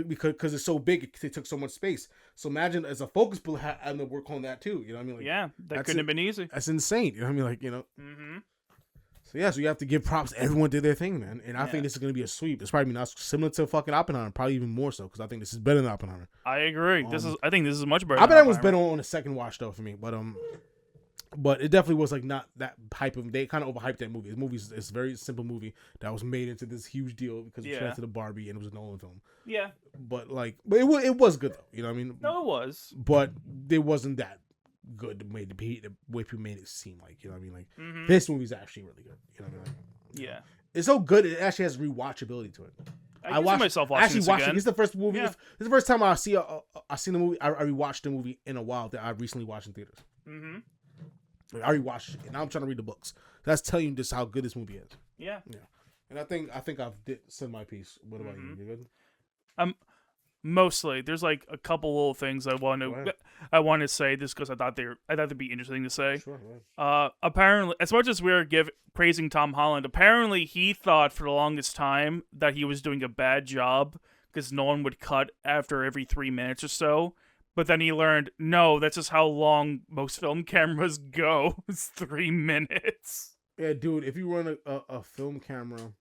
Because it's so big, it took so much space. So imagine as a focus puller having to work on that too. You know what I mean? Like, that couldn't have been easy. That's insane. You know what I mean? Like, So yeah, so you have to give props. Everyone did their thing, man, and I think this is gonna be a sweep. It's probably not similar to fucking Oppenheimer, probably even more so because I think this is better than Oppenheimer. I agree. I think this is much better. Oppenheimer was better on the second watch though for me, but it definitely was like not that hype of. They kind of overhyped that movie. This movie is a very simple movie that was made into this huge deal because it turned to the Barbie and it was a Nolan film. Yeah, but it was good though. You know what I mean? No, it was. But it wasn't that good the way people made it seem like. You know what I mean? Like this movie's actually really good. You know what I mean? Like, it's so good. It actually has rewatchability to it. I watched myself watching this again. This is the first movie. This is the first time I seen the movie. I rewatched the movie in a while that I recently watched in theaters. Like, I rewatched it, and now I'm trying to read the books. That's telling you just how good this movie is. Yeah. And I think I've said my piece. What about you? You good? Mostly. There's like a couple little things I want to say just because I thought they'd be interesting to say. Sure. Apparently, as much as we're praising Tom Holland, apparently he thought for the longest time that he was doing a bad job because Nolan would cut after every 3 minutes or so. But then he learned, no, that's just how long most film cameras go. It's 3 minutes. Yeah, dude, if you run a film camera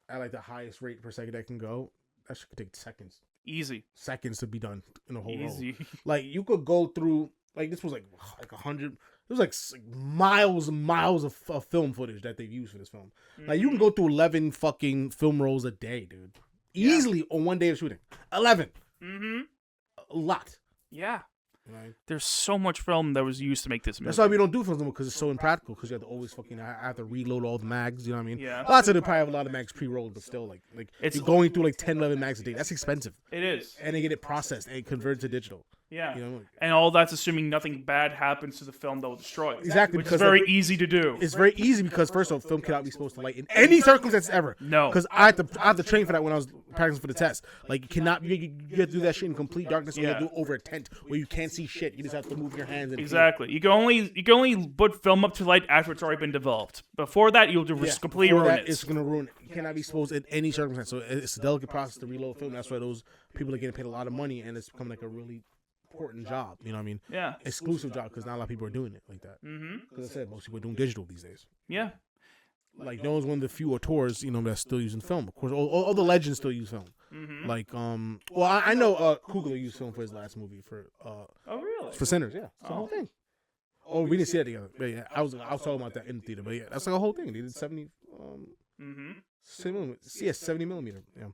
at like the highest rate per second that can go, that shit could take seconds. Easy. Seconds to be done in a whole Easy. roll. Like, you could go through, like, this was like 100, it was like miles and miles of film footage that they've used for this film. Like, you can go through 11 fucking film rolls a day, dude. Easily on one day of shooting. 11. A lot. Yeah. Right. There's so much film that was used to make this movie. That's why we don't do films anymore, because it's so impractical, because you have to always fucking have to reload all the mags, you know what I mean? Yeah. Lots of them probably have a lot of mags pre-rolled, but still, like it's going through like 10, 11 mags a day. That's expensive. It is. And they get it processed and converted to digital. Yeah. You know? And all that's assuming nothing bad happens to the film that will destroy it. Exactly. Which is very easy to do. It's very easy because, first of all, film cannot be exposed to light in any circumstances ever. No. Because I had to train for that when I was practicing for the test. Like, you cannot, you have to do that shit in complete darkness, or you have to do it over a tent where you can't see shit. You just have to move your hands. And exactly. You can only put film up to light after it's already been developed. Before that, you'll just completely ruin it. It's going to ruin it. You cannot be exposed in any circumstance. So it's a delicate process to reload film. That's why those people are getting paid a lot of money, and it's becoming like a really important job. You know what I mean? Yeah. Exclusive job, because not a lot of people are doing it like that. Because I said, most people are doing digital these days. Yeah. Like, no one's one of the few auteurs, you know, that's still using film. Of course, all the legends still use film. Like, well, I know Kugler used film for his last movie for oh, really? For Sinners, yeah. It's the whole thing. Oh, we didn't see that together. But yeah, I was talking about that in the theater. But yeah, that's like a whole thing. They did 70 70 millimeter. Yeah.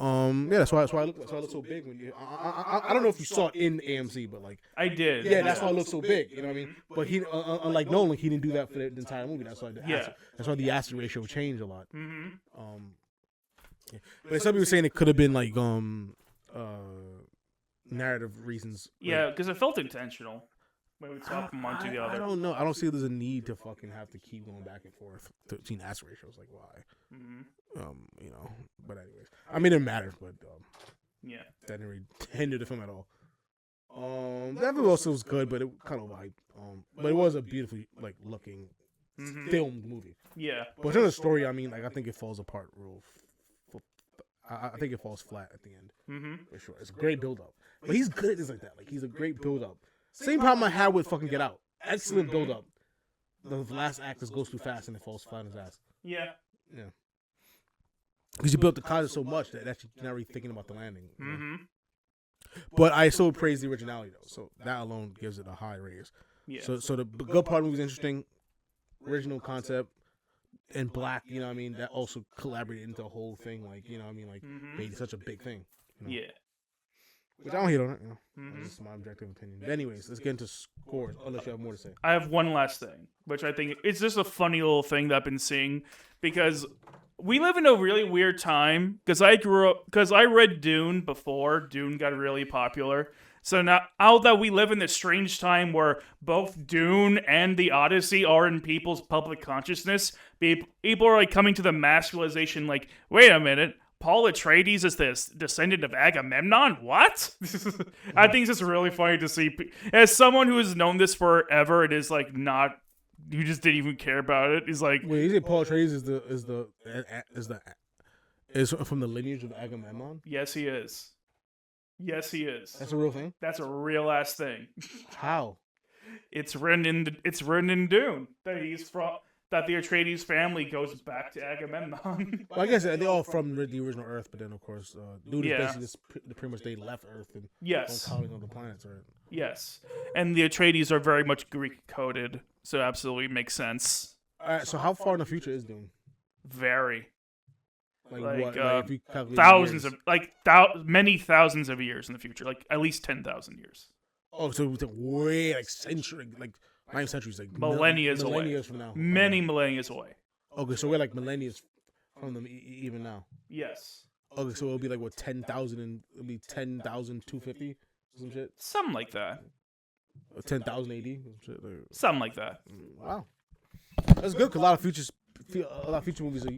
Yeah, that's why it looked so big when you. I don't know if you saw it in AMC, but like I did. Yeah, that's why it looked so big. You know what I mean? But he, unlike Nolan, he didn't do that for the entire movie. That's why the aspect ratio changed a lot. Yeah. But some people saying it could have been like narrative reasons. Yeah, because it felt intentional. When we talk from one to the other. I don't know. I don't see there's a need to fucking have to keep going back and forth between aspect ratios. Like, why? You know. But anyways, I mean, it matters, but yeah, that didn't really hinder the film at all. That film also was good, but it kind of like, but it was a beautifully like looking filmed movie. Yeah. But in terms of story, I mean, like, I think it falls apart real. I think it falls flat at the end. For sure. It's a great build up, but he's good at this like that. Like, he's a great build up. Same problem I had with fucking Get Out. Excellent build up. The last act just goes too fast and it falls flat on his ass. Yeah. Yeah. Because you built the concept so much that you're not really thinking about the landing. But I still praise the originality though, so that alone gives it a high raise. Yeah. So the good part of the movie is interesting, original concept, and black. You know what I mean? That also collaborated into a whole thing. Like, you know what I mean? Like, made such a big thing. You know? Yeah. Which I don't hate on it, you know. That's just my objective opinion. But anyways, let's get into scores, unless you have more to say. I have one last thing, which I think it's just a funny little thing that I've been seeing, because we live in a really weird time, because I read Dune before Dune got really popular. So now that we live in this strange time where both Dune and the Odyssey are in people's public consciousness, people are like coming to the mass realization, like, wait a minute, Paul Atreides is this descendant of Agamemnon? What? I think it's just really funny to see. As someone who has known this forever, it is like not. You just didn't even care about it. He's like, wait, you say Paul Atreides is from the lineage of Agamemnon? Yes, he is. Yes, he is. That's a real thing. That's a real ass thing. How? It's written in Dune that he's from. that the Atreides family goes back to Agamemnon. Well, I guess they're all from the original Earth, but then of course, dude is basically just pretty much they left Earth and colony on the planets, right? Yes, and the Atreides are very much Greek coded, so absolutely makes sense. So how far in the future is Dune? Very. Like what? If you calculate thousands years? of many thousands of years in the future, like at least 10,000 years. Oh, so we think way like century, like 9 centuries, like millennia away. From now. Many millennia away. Okay, so we're like millennia from them even now. Yes. Okay, so it'll be like what 10,000 and it'll be 10,250 some shit. Something like that. 10,000 AD. Some shit, something like that. Wow, that's good because a lot of future movies are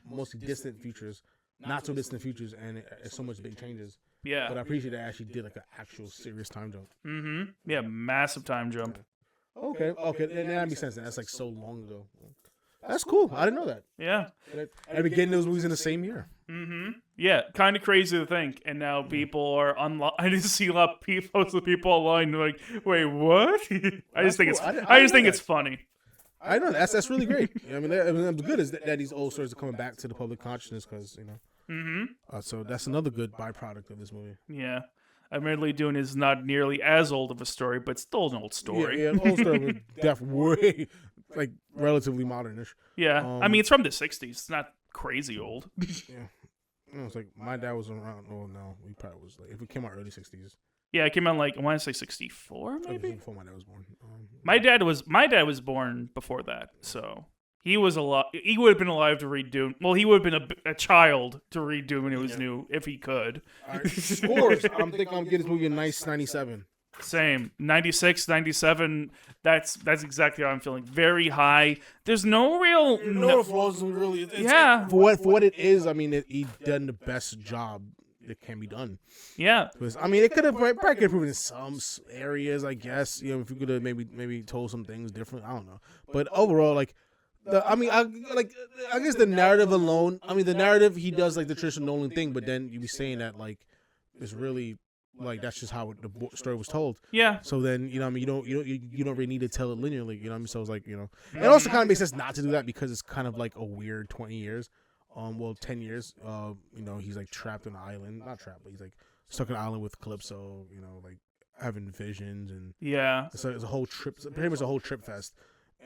mostly distant futures, not so distant futures, and it's so much big changes. Yeah. But I appreciate that actually did like an actual serious time jump. Mm-hmm. Yeah, massive time jump. Okay, and that makes sense. That's like so long ago. That's cool. I didn't know that. Yeah. I've been getting those movies in the same year. Mm-hmm. Yeah, kind of crazy to think. And now people are I didn't see a lot of people online like, wait, what? I just think it's funny. I know that's really great. I mean, it's good is that these old stories are coming back to the public consciousness because Mm-hmm. So that's another good byproduct of this movie. Yeah. Admittedly, Dune is not nearly as old of a story, but still an old story. Yeah, an old story, but definitely way, like, relatively modernish. Yeah. I mean, it's from the 60s. It's not crazy old. Yeah. It's like, my dad was around. Oh, no. He probably was, like, if it came out early 60s. Yeah, it came out, like, I want to say 64, maybe? Before my dad was born. My dad was born before that, so... He would have been alive to read Dune. Well, he would have been a child to read Dune when it was new, if he could. All right. Scores. I'm thinking I'm getting this movie a nice 97. Same. 96, 97. That's exactly how I'm feeling. Very high. There's no real... No flaws really. Yeah. For what it is, I mean, he done the best job that can be done. Yeah. I mean, it could have probably improved in some areas, I guess. You know, if you could have maybe told some things different. I don't know. But overall, like... I guess the narrative alone. I mean, the narrative he does like the traditional Nolan thing, but then you be saying that like it's really like that's just how the story was told. Yeah. So then I mean, you don't really need to tell it linearly. You know what I mean? So it's like it also kind of makes sense not to do that because it's kind of like a weird 20 years, 10 years. He's like trapped on an island, not trapped, but he's like stuck on an island with Calypso. Like having visions and So it's a whole trip. Pretty much a whole trip fest.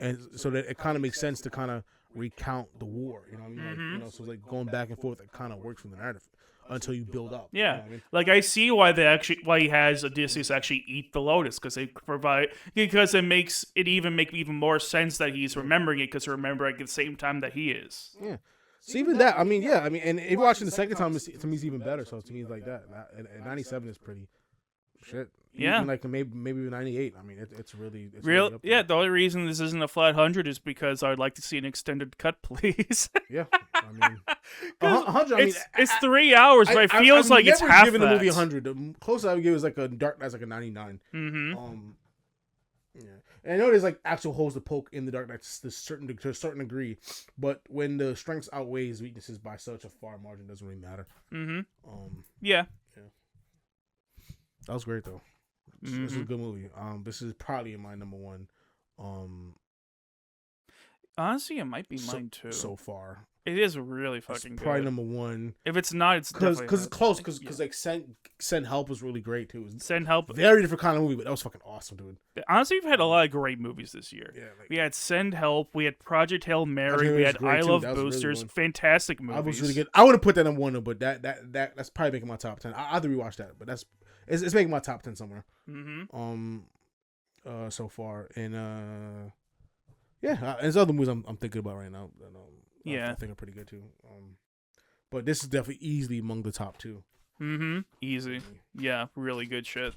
And so that it kind of makes sense to kind of recount the war, you know what I mean? Like, so it's like going back and forth. It kind of works from the narrative until you build up. Yeah, you know what I mean? Like I see why he has Odysseus actually eat the lotus because it makes it make even more sense that he's remembering it because he's remembering at the same time that he is. Yeah. So even that, and if you're watching the second time, to me it's even better. So to me it's like that. And 97 is pretty shit. Yeah, even like maybe 98. I mean, it's really real. Really yeah, the only reason this isn't a flat 100 is because I'd like to see an extended cut, please. Yeah, I mean, 100. It's 3 hours, but it feels like it's half. I've never given the movie 100. The closest I would give is like a Dark Knight's like a 99. Mm-hmm. Yeah, and I know there's like actual holes to poke in the Dark Knight to a certain degree, but when the strengths outweighs weaknesses by such a far margin, it doesn't really matter. Mm-hmm. Yeah. That was great though. This is a good movie. This is probably my number one. Honestly, it might be mine too. So far, it is really fucking good. Probably number one. If it's not, it's because it's close. Because like Send Help was really great too. Send Help, very different kind of movie, but that was fucking awesome, dude. Honestly, we've had a lot of great movies this year. Yeah, we had Send Help, we had Project Hail Mary, we had I Love Boosters, really fantastic movies. I was really good. I would have put that number one, but that's probably making my top 10. I have to rewatch that, but it's making my top 10 somewhere. So far, and there's other movies I'm thinking about right now. I think are pretty good too. But this is definitely easily among the top 2. Easy. Yeah, really good shit.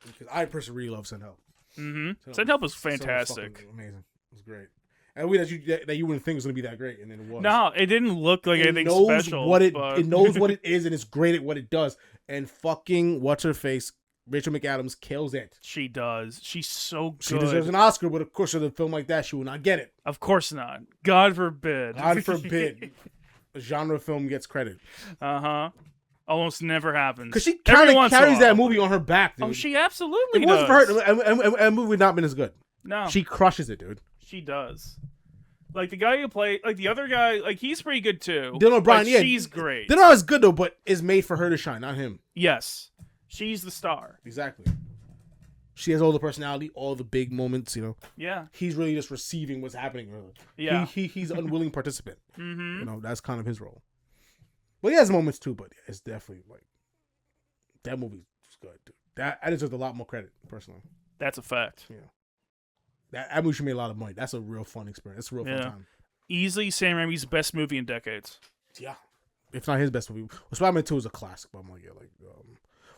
Because I personally really love Send Help. Send Help was fantastic. Amazing. It was great. And we that you wouldn't think it was gonna be that great, and then it was. No, it didn't look like anything special. It knows what it is, and it's great at what it does. And fucking what's her face, Rachel McAdams kills it. She does. She's so good. She deserves an Oscar, but of course, with a film like that, she will not get it. Of course not. God forbid. God forbid. A genre film gets credit. Almost never happens. Because she kind of carries that movie on her back, dude. Oh, she absolutely does. If it wasn't does. for her, and movie would not been as good. No. She crushes it, dude. She does. Like the guy who played, like the other guy, like he's pretty good too. Dylan O'Brien, like, yeah, she's great. They're not as good though, but it's made for her to shine, not him. Yes, she's the star. Exactly. She has all the personality, all the big moments. Yeah. He's really just receiving what's happening. Really. Yeah. He's an unwilling participant. Mm-hmm. That's kind of his role. But he has moments too. But it's definitely like that movie's good, dude. That deserves a lot more credit, personally. That's a fact. Yeah. That movie should make a lot of money. That's a real fun experience. It's a real fun time. Easily Sam Raimi's best movie in decades. Yeah. If not his best movie. Well, Spider-Man 2 is a classic, but I'm like,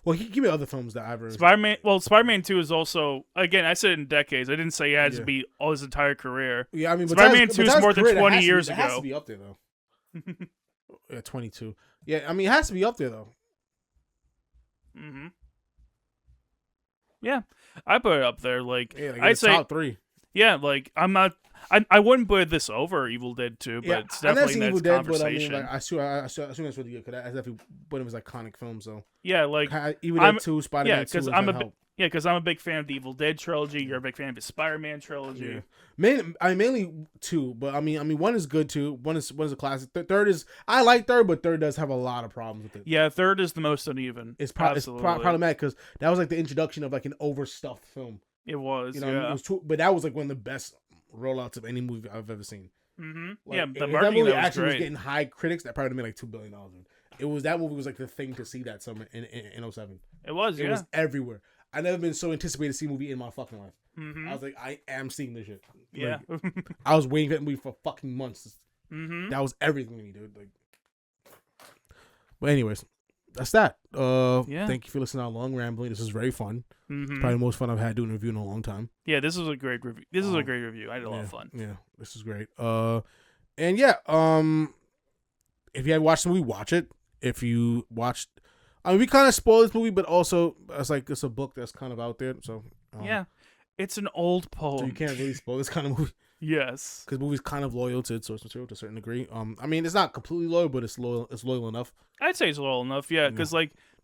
well, he give me other films that I've ever... Spider-Man 2 is also... Again, I said it in decades. I didn't say it had to be all his entire career. Yeah, I mean... Spider-Man 2 is more than 20 years ago. It has to be up there, though. Yeah, 22. Yeah, I mean, it has to be up there, though. Mm-hmm. Yeah. I put it up there. I'd say top 3. Yeah, I'm not... I wouldn't put this over Evil Dead 2, but it's definitely next conversation. But I mean, I assume it's really good, because that's definitely one of his iconic films, so... Yeah, Evil Dead 2, Spider-Man 2 because I'm a big fan of the Evil Dead trilogy. You're a big fan of the Spider-Man trilogy. Yeah. Mainly 2, but I mean 1 is good too. One is a classic. Third is... I like third, but third does have a lot of problems with it. Yeah, third is the most uneven. It's problematic, because that was like the introduction of like an overstuffed film. It was, it was but that was like one of the best rollouts of any movie I've ever seen. Mm-hmm. The marketing that actually was getting high critics. That probably made like $2 billion. That movie was like the thing to see that summer in 2007. It was everywhere. I never been so anticipated to see a movie in my fucking life. Mm-hmm. I was like, I am seeing this shit. Yeah. I was waiting for that movie for fucking months. Mm-hmm. That was everything to me, dude. But anyways, that's that. Thank you for listening to our long rambling. This was very fun. Mm-hmm. Probably the most fun I've had doing a review in a long time. Yeah, this was a great review. This is a great review. I had a lot of fun. Yeah, this is great. And yeah, if you haven't watched the movie, watch it. If you watched, we kind of spoiled this movie, but also it's a book that's kind of out there. So yeah, it's an old poem, so you can't really spoil this kind of movie. Yes, because the movie's kind of loyal to its source material to a certain degree. I mean, it's not completely loyal, but it's loyal. It's loyal enough. I'd say it's loyal enough. Yeah, because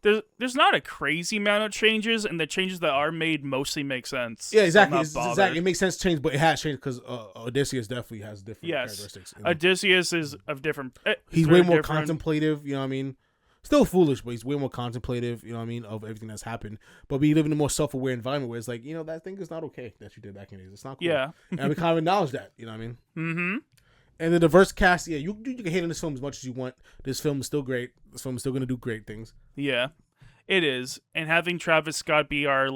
there's not a crazy amount of changes, and the changes that are made mostly make sense. Yeah, exactly. It makes sense to change, but it has changed because Odysseus definitely has different characteristics. Odysseus is of different. He's way more contemplative. You know what I mean? Still foolish, but he's way more contemplative. You know what I mean, of everything that's happened. But we live in a more self-aware environment where it's like, that thing is not okay that you did back in the days. It's not cool. Yeah, and we kind of acknowledge that. You know what I mean? Mm-hmm. And the diverse cast, you can hate on this film as much as you want. This film is still great. This film is still going to do great things. Yeah, it is. And having Travis Scott be our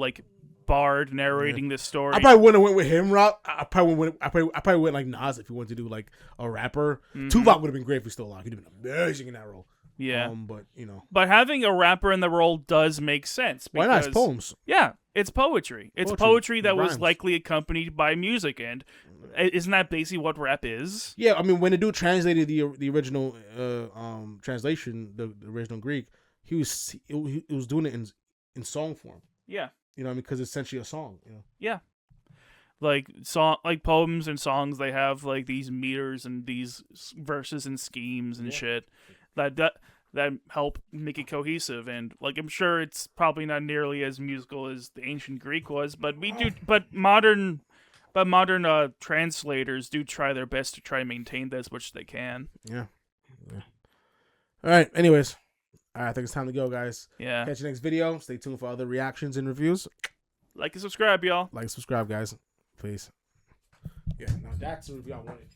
bard narrating this story, I probably wouldn't have went with him, Rob. I probably went like Nas if you wanted to do like a rapper. Mm-hmm. Tupac would have been great if he was still alive. He'd have been amazing in that role. Yeah, but but having a rapper in the role does make sense. Why not? It's poems. Yeah, it's poetry. It's poetry that was likely accompanied by music, and isn't that basically what rap is? Yeah, I mean, when the dude translated the original translation, the original Greek, he was doing it in song form. Yeah, because it's essentially a song. Yeah, poems and songs, they have these meters and these verses and schemes and shit that help make it cohesive, and I'm sure it's probably not nearly as musical as the ancient Greek was, but modern translators do try their best to try and maintain that as much as they can. Yeah. All right. Anyways, I think it's time to go, guys. Yeah. Catch you next video. Stay tuned for other reactions and reviews. Like and subscribe, y'all. Like and subscribe, guys. Please. Yeah. Now that's the review I wanted.